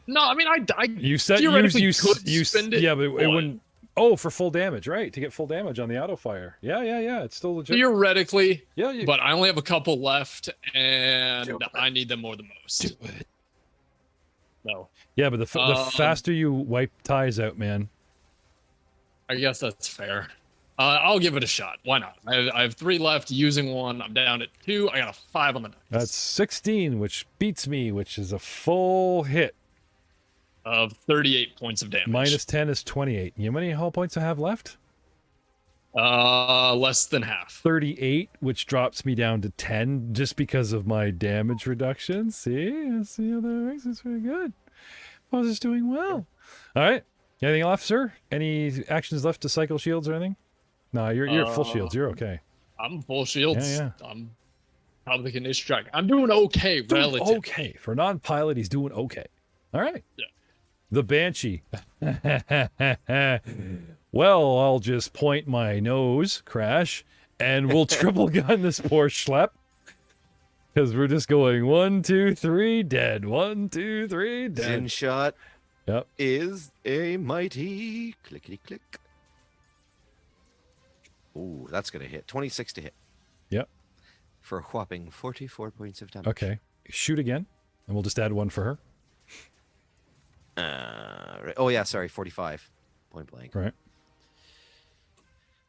No, I mean I You said theoretically you could spend it. yeah, but it but wouldn't. Oh, for full damage, right? To get full damage on the auto fire. Yeah. It's still legit. Theoretically, Yeah, you, but I only have a couple left, and Do it. I need them more than most. do it. No, Yeah, but the faster you wipe ties out, man. I guess that's fair. I'll give it a shot. Why not? I have 3 left. Using one, I'm down at 2. I got a 5 on the dice. That's 16, which beats me, which is a full hit. Of 38 points of damage. Minus 10 is 28. You know how many hull points I have left? Less than half. 38, which drops me down to 10 just because of my damage reduction. See how that works? It's pretty good. I was just doing well. All right. Anything left, sir? Any actions left to cycle shields or anything? No, you're at full shields. You're okay. I'm full shields. Yeah. I'm top of the condition track. I'm doing okay, Doing relative. okay. For a non-pilot, he's doing okay. All right. Yeah. The Banshee. Well, I'll just point my nose, Crash, and we'll triple gun this poor schlep. Because we're just going 1, 2, 3, dead. 1, 2, 3, dead. Zen shot Yep. is a mighty clickety click. Ooh, that's gonna hit. 26 to hit. Yep. For a whopping 44 points of damage. Okay. Shoot again, and we'll just add 1 for her. Right. Oh yeah, sorry, 45. Point blank. Right.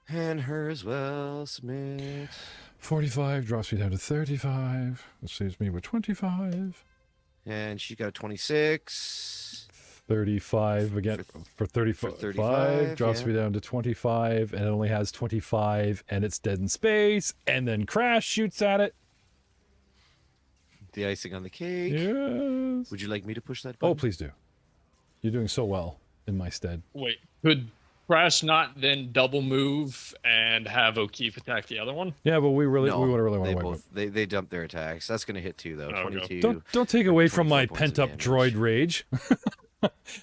And her as well, submit. 45 drops me down to 35. That leaves me with 25. And she got a 26. 35 again for 35. 35, Drops yeah. me down to 25, and it only has 25, and it's dead in space. And then Crash shoots at it. The icing on the cake. Yes. Would you like me to push that Oh, button? please do. You're doing so well in my stead. Wait, could Crash not then double move and have O'Keefe attack the other one? Yeah, but we No, really want they to both they dumped their attacks. That's gonna hit 2 though. Oh, okay. 22. Don't take away from my 24 points of pent-up droid damage. rage.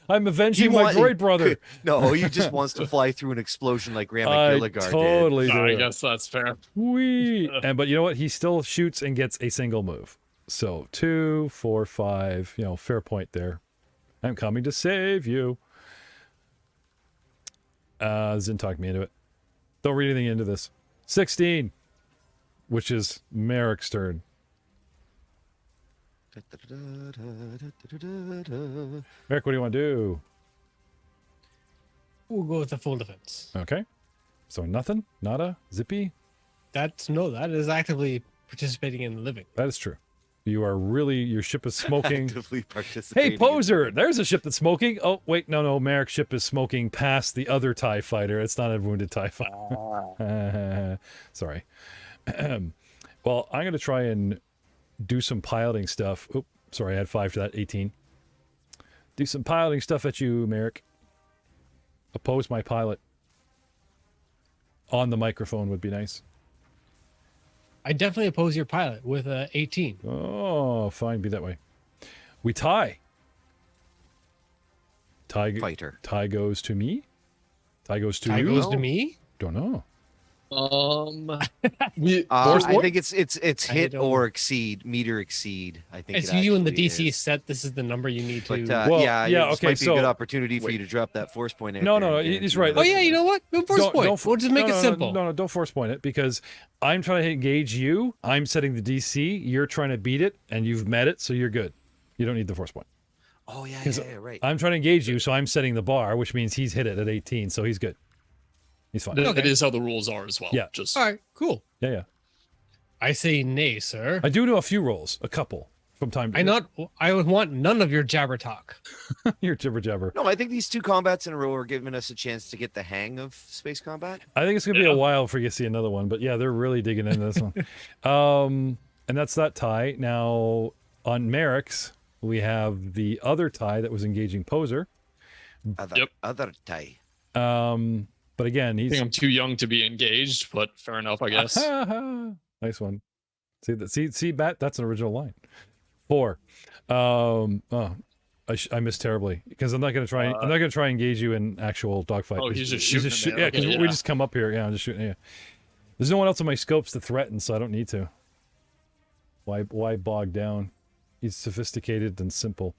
I'm avenging He my want- droid brother. No, he just wants to fly through an explosion like I Ramagilligar did. totally do. I guess that's fair. Wee. But you know what? He still shoots and gets a single move. So 2, 4, 5. Fair point there. I'm coming to save you. Zin talked me into it. Don't read anything into this. 16, which is Merrick's turn. Merrick, what do you want to do? We'll go with the full defense. Okay. So nothing? Nada? Zippy? That is actively participating in living. That is true. You are really, your ship is smoking. Actively participating. Hey, Poser, there's a ship that's smoking. Oh, wait, no, Merrick's ship is smoking past the other TIE fighter. It's not a wounded TIE fighter. Sorry. Well, I'm going to try and do some piloting stuff. Oh, sorry, I had 5 to that, 18. Do some piloting stuff at you, Merrick. Oppose my pilot. On the microphone would be nice. I definitely oppose your pilot with a 18. Oh, fine, be that way. We tie. Fighter. Tie goes to me. Tie goes to Tie you. goes to me. Don't know. We I think it's I hit don't- or exceed, meter exceed. I think It's it you and the actually DC is. set. This is the number you need to. But Well, yeah, yeah, this okay, might be a good so- opportunity for you to drop that force point. Out No, there no, and no, get he's into right. Oh that. yeah, you know what? Go first point. We'll just make no, it no, simple. No, don't force point it because I'm trying to engage you. I'm setting the DC. You're trying to beat it, and you've met it, so you're good. You don't need the force point. Oh yeah, 'Cause yeah, right. I'm trying to engage you, so I'm setting the bar, which means he's hit it at 18, so he's good. He's fine. That is how the rules are as well. Yeah. Just All right, cool. Yeah. I say nay, sir. I do know a few rolls, a couple from time to I would want none of your jabber talk. You're jibber jabber. No, I think these 2 combats in a row are giving us a chance to get the hang of space combat. I think it's gonna be a while before you see another one, but yeah, they're really digging into this one. And that's that tie. Now on Merrick's, we have the other tie that was engaging Poser. Other tie. But again, I he's think I'm too young to be engaged, but fair enough, I guess. nice one. See that? See, Bat. That's an original line. 4. I missed terribly because I'm not gonna try. I'm not gonna try and engage you in actual dogfight. Oh, he's just shooting. Yeah, Okay, because we just come up here. Yeah, I'm just shooting. Yeah. There's no one else on my scopes to threaten, so I don't need to. Why bog down? He's sophisticated and simple.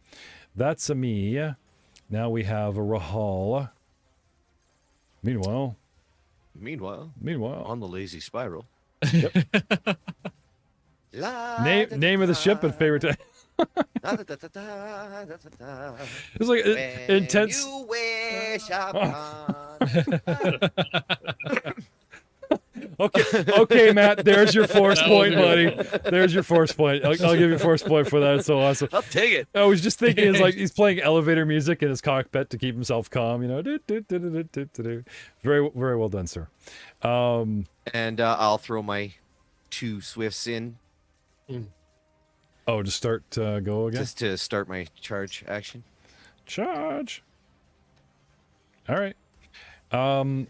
That's a me. Now we have a Rahal. Meanwhile, on the lazy spiral. name of the ship and favorite time. It's like intense. You wish Okay, Matt. There's your force That point, was buddy. good. There's your force point. I'll give you a force point for that. It's so awesome. I'll take it. I was just thinking, it's like he's playing elevator music in his cockpit to keep himself calm. You know, very, very well done, sir. And I'll throw my 2 swifts in Oh, to start go again. just to start my charge action. Charge. All right.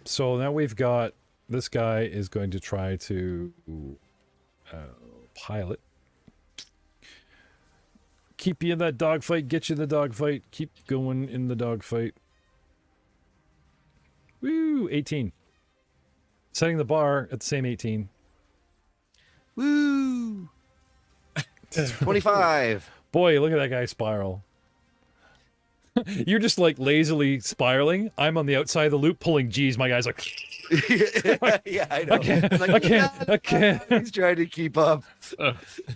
So now we've got this guy is going to try to pilot. Keep you in that dogfight, get you in the dogfight, keep going in the dogfight. Woo, 18. Setting the bar at the same 18. Woo! 25. Boy, look at that guy spiral. You're just like lazily spiraling. I'm on the outside of the loop pulling G's. My guy's like, Yeah, I know. I can't. He's trying to keep up.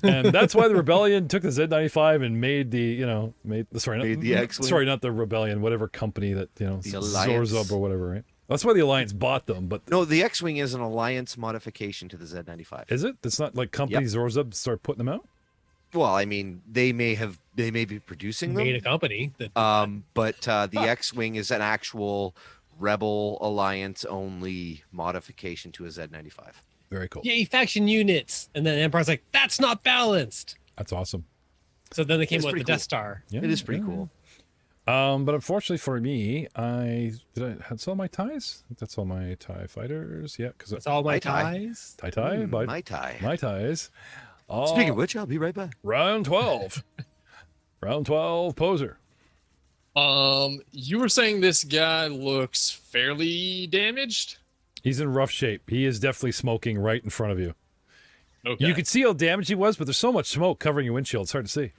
And that's why the rebellion took the Z95 and made the, made the X-Wing. Sorry, not the rebellion, whatever company that, The Alliance. Zorzub or whatever, right? That's why the Alliance bought them, but No, the X-Wing is an alliance modification to the Z95. is it? It's not like company Zorzub start putting them out? Well, I mean, they may be producing them. Made a company that But the X-Wing is an actual Rebel Alliance only modification to a Z95. Very cool. yay faction units, and then Empire's like, that's not balanced. That's awesome. So then they came It's up with the pretty Death Star. Yeah, It is pretty cool. But unfortunately for me, that's all my ties. I think that's all my TIE fighters. Yeah, because That's all my My tie. ties. tie, bud. My tie. My ties. Speaking of which, I'll be right back. Round 12. Round 12, poser. You were saying this guy looks fairly damaged. He's in rough shape. He is definitely smoking right in front of you. Okay, You could see how damaged he was, but there's so much smoke covering your windshield. It's hard to see.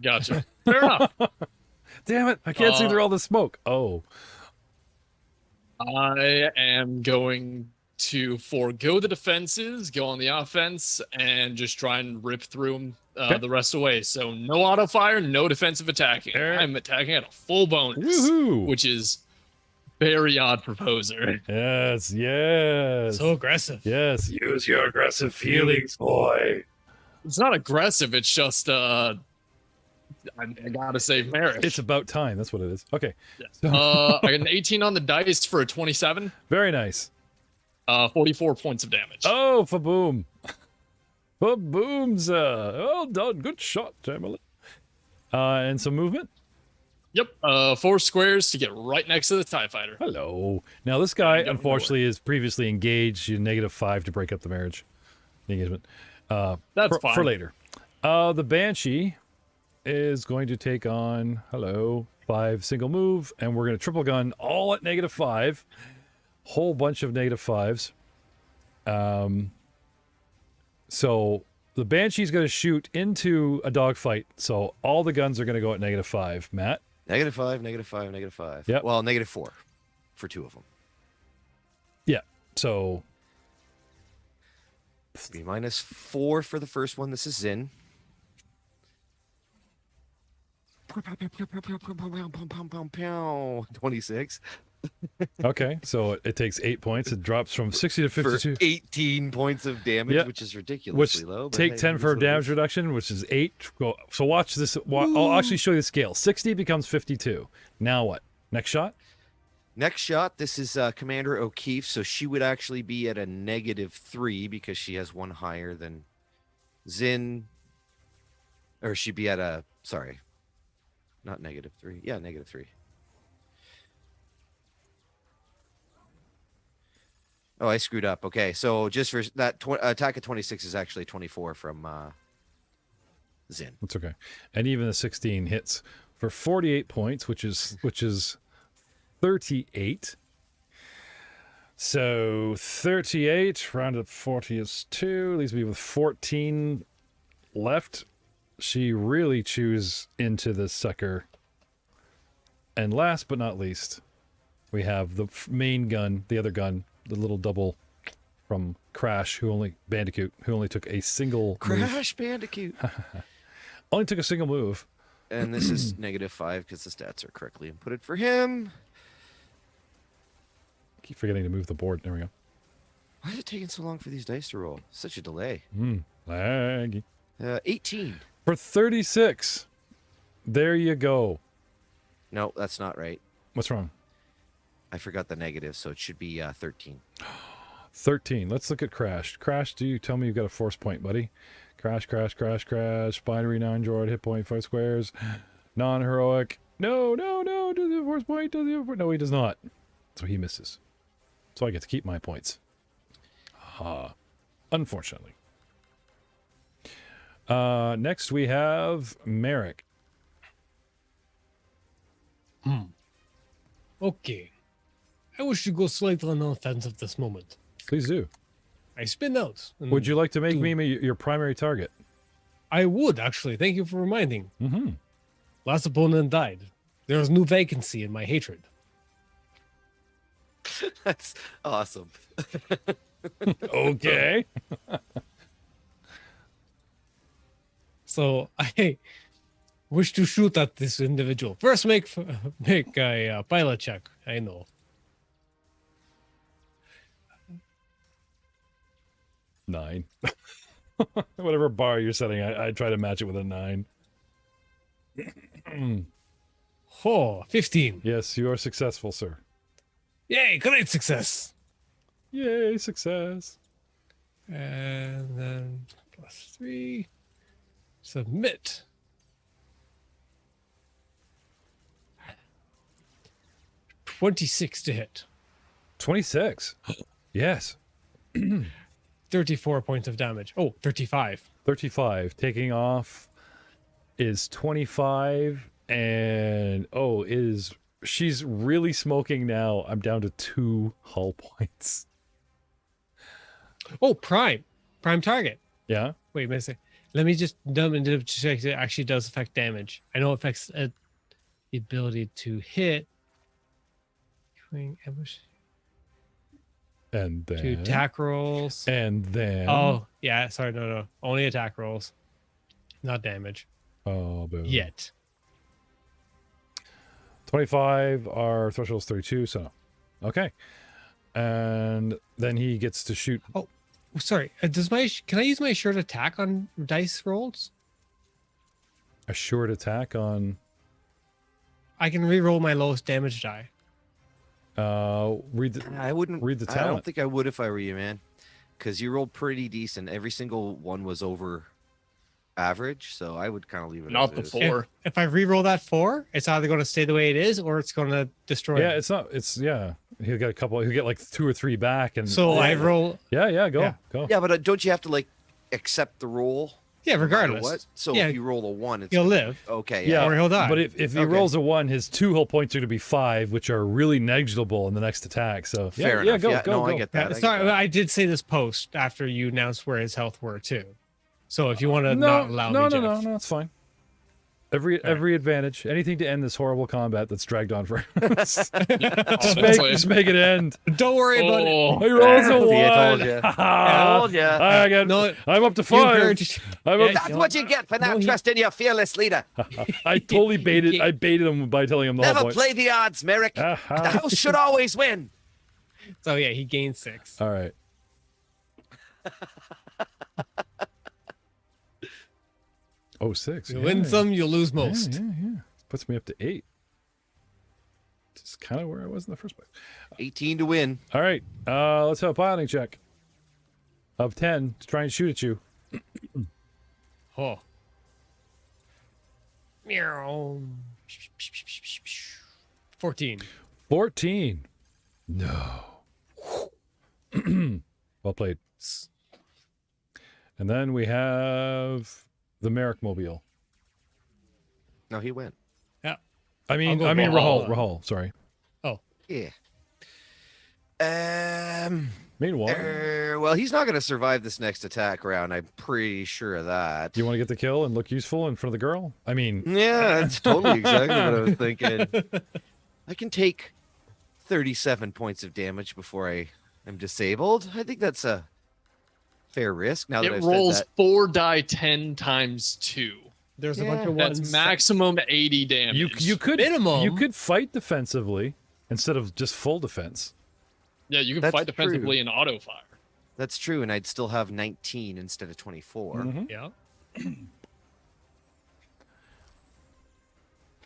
gotcha. Fair enough. Damn it. I can't see through all the smoke. Oh. I am going to forego the defenses, go on the offense, and just try and rip through them the rest of the way. So no auto fire, no defensive attacking. I'm attacking at a full bonus, Woohoo. which is very odd for poser. Yes, yes. So aggressive. Yes. Use your aggressive feelings, boy. It's not aggressive. It's just I gotta save marriage. It's about time. That's what it is. Okay. I got an 18 on the dice for a 27. Very nice. 44 points of damage. Oh, fa-boom. Fa-boomza. Well done. Good shot, Tamala. And some movement. Yep. 4 squares to get right next to the TIE fighter. Hello. Now, this guy, don't know unfortunately, is previously engaged. You -5 to break up the marriage. The engagement. That's fine. For later. The Banshee is going to take on, 5 single move, and we're going to triple gun all at -5. Whole bunch of -5s. So the Banshee's going to shoot into a dogfight. So all the guns are going to go at -5. Matt? -5, -5, -5. Yep. Well, -4 for 2 of them. Yeah. So Be -4 for the first one. This is Zin. 26 okay, so it takes 8 points. It drops from 60 to for 52. 18 points of damage, Yep. which is Which ridiculously low. but take hey, 10 it is for what it damage is. reduction, which is 8. Go. So watch this. I'll actually show you the scale. 60 becomes 52. Now what? Next shot? Next shot, this is Commander O'Keefe, so she would actually be at a -3 because she has one higher than Zin. Or she'd be at a, sorry, not -3. Yeah, -3. Oh, I screwed up. Okay, so just for that attack at 26 is actually 24 from Zin. That's okay. And even the 16 hits for 48 points, which is 38. So 38 rounded up 40 is 2. Leaves me with 14 left. She really chews into this sucker. And last but not least, we have the main gun, the other gun, the little double from Crash, Bandicoot, who only took a single move. Crash Bandicoot. Only took a single move. And this is -5 because the stats are correctly inputted for him. Keep forgetting to move the board. There we go. Why is it taking so long for these dice to roll? Such a delay. Laggy. 18. For 36. There you go. No, that's not right. What's wrong? I forgot the negative, so it should be 13. 13. Let's look at Crash. Crash, do you tell me you've got a force point, buddy? Crash, crash, crash, crash. Binary 9 droid, hit point 5 squares. Non-heroic. No. Does he have a force point? No, he does not. So he misses. So I get to keep my points. Unfortunately. Next we have Merrick. Okay. I wish to go slightly on the offensive this moment. Please do. I spin out. and Would you like to make do- me your primary target? I would, actually. Thank you for reminding. Mm-hmm. Last opponent died. There is new vacancy in my hatred. That's awesome. Okay. So I wish to shoot at this individual. First, make a pilot check. I know. Nine. Whatever bar you're setting, I try to match it with a 9. Oh, 15. Yes, you are successful, sir. Yay, great success. Yay, success. And then +3. Submit. $26 to hit. 26. Yes. 34 points of damage. Oh, 35. 35. Taking off is 25. And she's really smoking now. I'm down to 2 hull points. Oh, prime target. Yeah. Wait a minute. Let me just check. It actually does affect damage. I know it affects the ability to hit. Ambush. And then. 2 attack rolls. And then. Oh, yeah. Sorry, no. Only attack rolls. Not damage. Oh, boom. Yet. 25, our threshold's 32, so okay. And then he gets to shoot. Oh, sorry. Can I use my assured attack on dice rolls? Assured attack on. I can re-roll my lowest damage die. Read the I wouldn't read the I talent. don't think I would if I were you, man. Because you rolled pretty decent. Every single one was over average, so I would kind of leave it Not as the is. 4. If I re-roll that 4, it's either going to stay the way it is or it's going to destroy Yeah, it. it's not. It's yeah. He'll get a couple. He'll get like 2 or 3 back, and So I roll. yeah, go, Yeah. go. Yeah, but don't you have to like accept the roll Yeah, no matter regardless. What? So Yeah, if you roll a 1, it's he'll gonna- live. Okay. Yeah, Or he'll die. But if he Okay. rolls a 1, his 2 hull points are going to be 5, which are really negligible in the next attack. So Fair yeah, enough. go, yeah, go, no, go. I get that. I get Sorry, that. I did say this post after you announced where his health were too. So if you want to No, not allow no, me, no, Jeff. no, it's fine. Every advantage, anything to end this horrible combat that's dragged on for. just make it end. Don't worry about it. Oh, He rolls a 1. See, I told ya. I told ya. I'm up to You 5. encouraged- I'm Yeah, up That's what you get for not trusting your fearless leader. I totally baited. I baited him by telling him the whole Never point. play the odds, Merrick. The house should always win. So yeah, he gained 6. All right. Oh, 6. You win some, you lose Yeah, most. yeah. Puts me up to 8. It's kind of where I was in the first place. 18 to win. All right. Let's have a piloting check of 10 to try and shoot at you. Oh. Meow. 14. 14. No. Well played. And then we have the Merrick Mobile. No, he went. Yeah. I mean Rahul. Rahul. Sorry. Yeah. Meanwhile, Well, he's not going to survive this next attack round. I'm pretty sure of that. do you want to get the kill and look useful in front of the girl? I mean, Yeah, that's totally exactly what I was thinking. I can take 37 points of damage before I am disabled. I think that's a fair risk. Now that it I've rolls said 4 die 10 times 2. There's a Yeah. bunch of That's ones. maximum 80 damage. you could Minimum. you could fight defensively instead of just full defense. Yeah, you can That's fight defensively true. and auto fire. that's true, and I'd still have 19 instead of 24. Mhm. Yeah.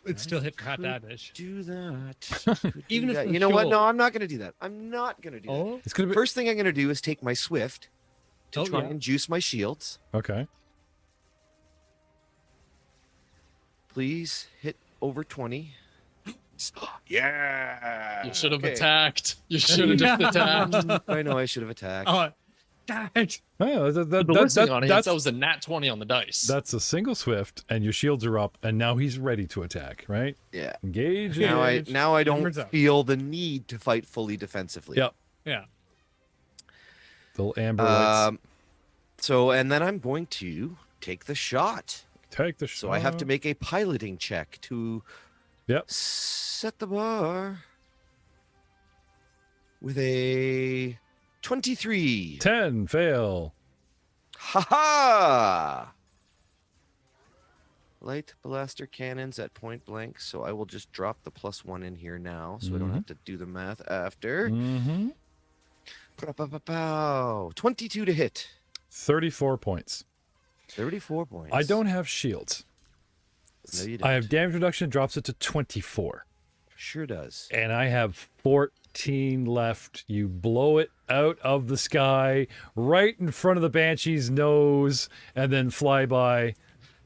It still hit hot damage. Do that. Could Even do if that. the You know what? show- No, I'm not going to do that. I'm not going to do that. Oh, It's gonna be First thing I'm going to do is take my Swift to Oh, try yeah. and juice my shields. okay. Please hit over 20. Yeah. You should have Okay. attacked. You should have just attacked. I know I should have attacked. oh, damn it. Oh, The listening audience, that was a nat 20 on the dice. that's a single swift, and your shields are up, and now he's ready to attack. Right? Yeah. Engage. Now engage. I don't Numbers up. feel the need to fight fully defensively. Yep. Yeah. The amber lights. So and then I'm going to take the shot. Take the shot. So I have to make a piloting check to Yep. set the bar with a 23. 10 fail. Ha ha! Light blaster cannons at point blank, so I will just drop the +1 in here now, so I don't have to do the math after. Mm-hmm. Pow. 22 to hit. 34 points. 34 points. I don't have shields. No, you I have don't. damage reduction, drops it to 24. Sure does. And I have 14 left. You blow it out of the sky, right in front of the Banshee's nose, and then fly by.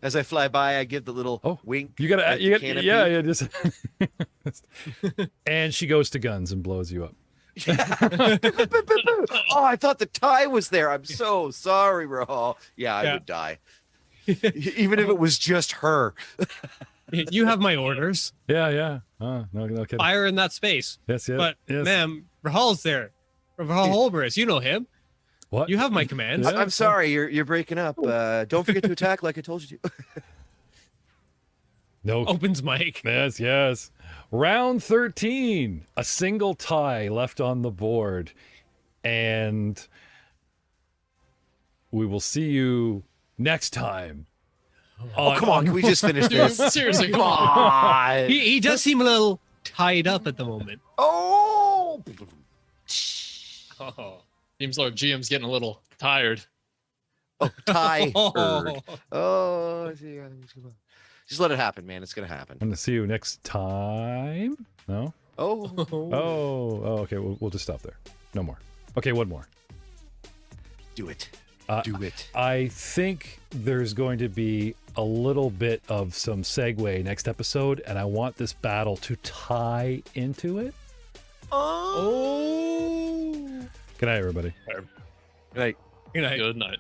As I fly by, I give the little wink. You gotta, at you the gotta, canopy. yeah, just. And she goes to guns and blows you up. Oh, I thought the tie was there. I'm so sorry, Rahul. Yeah, I would die. Even if it was just her. You have my orders. Yeah, yeah. Oh, no kidding. Fire in that space. Yes, yes. But, yes. ma'am, Rahal's there. Rahal Holbris, you know him. What? You have my commands. Yeah. I'm sorry, you're breaking up. Don't forget to attack like I told you to. No. Opens mic. Yes, yes. Round 13. A single tie left on the board. And we will see you next time. Oh, come on. Can we just finish Dude, this? seriously, Come come on. on. He does seem a little tied up at the moment. Oh! Oh, seems like GM's getting a little tired. Oh, tie. Oh. Oh, I see. Just let it happen, man. It's going to happen. I'm going to see you next time. No? Oh. Oh, okay. We'll just stop there. No more. Okay, one more. Do it. Uh, Do it. I think there's going to be a little bit of some segue next episode, and I want this battle to tie into it. Oh. Good night, everybody. Right. Good night. Good night.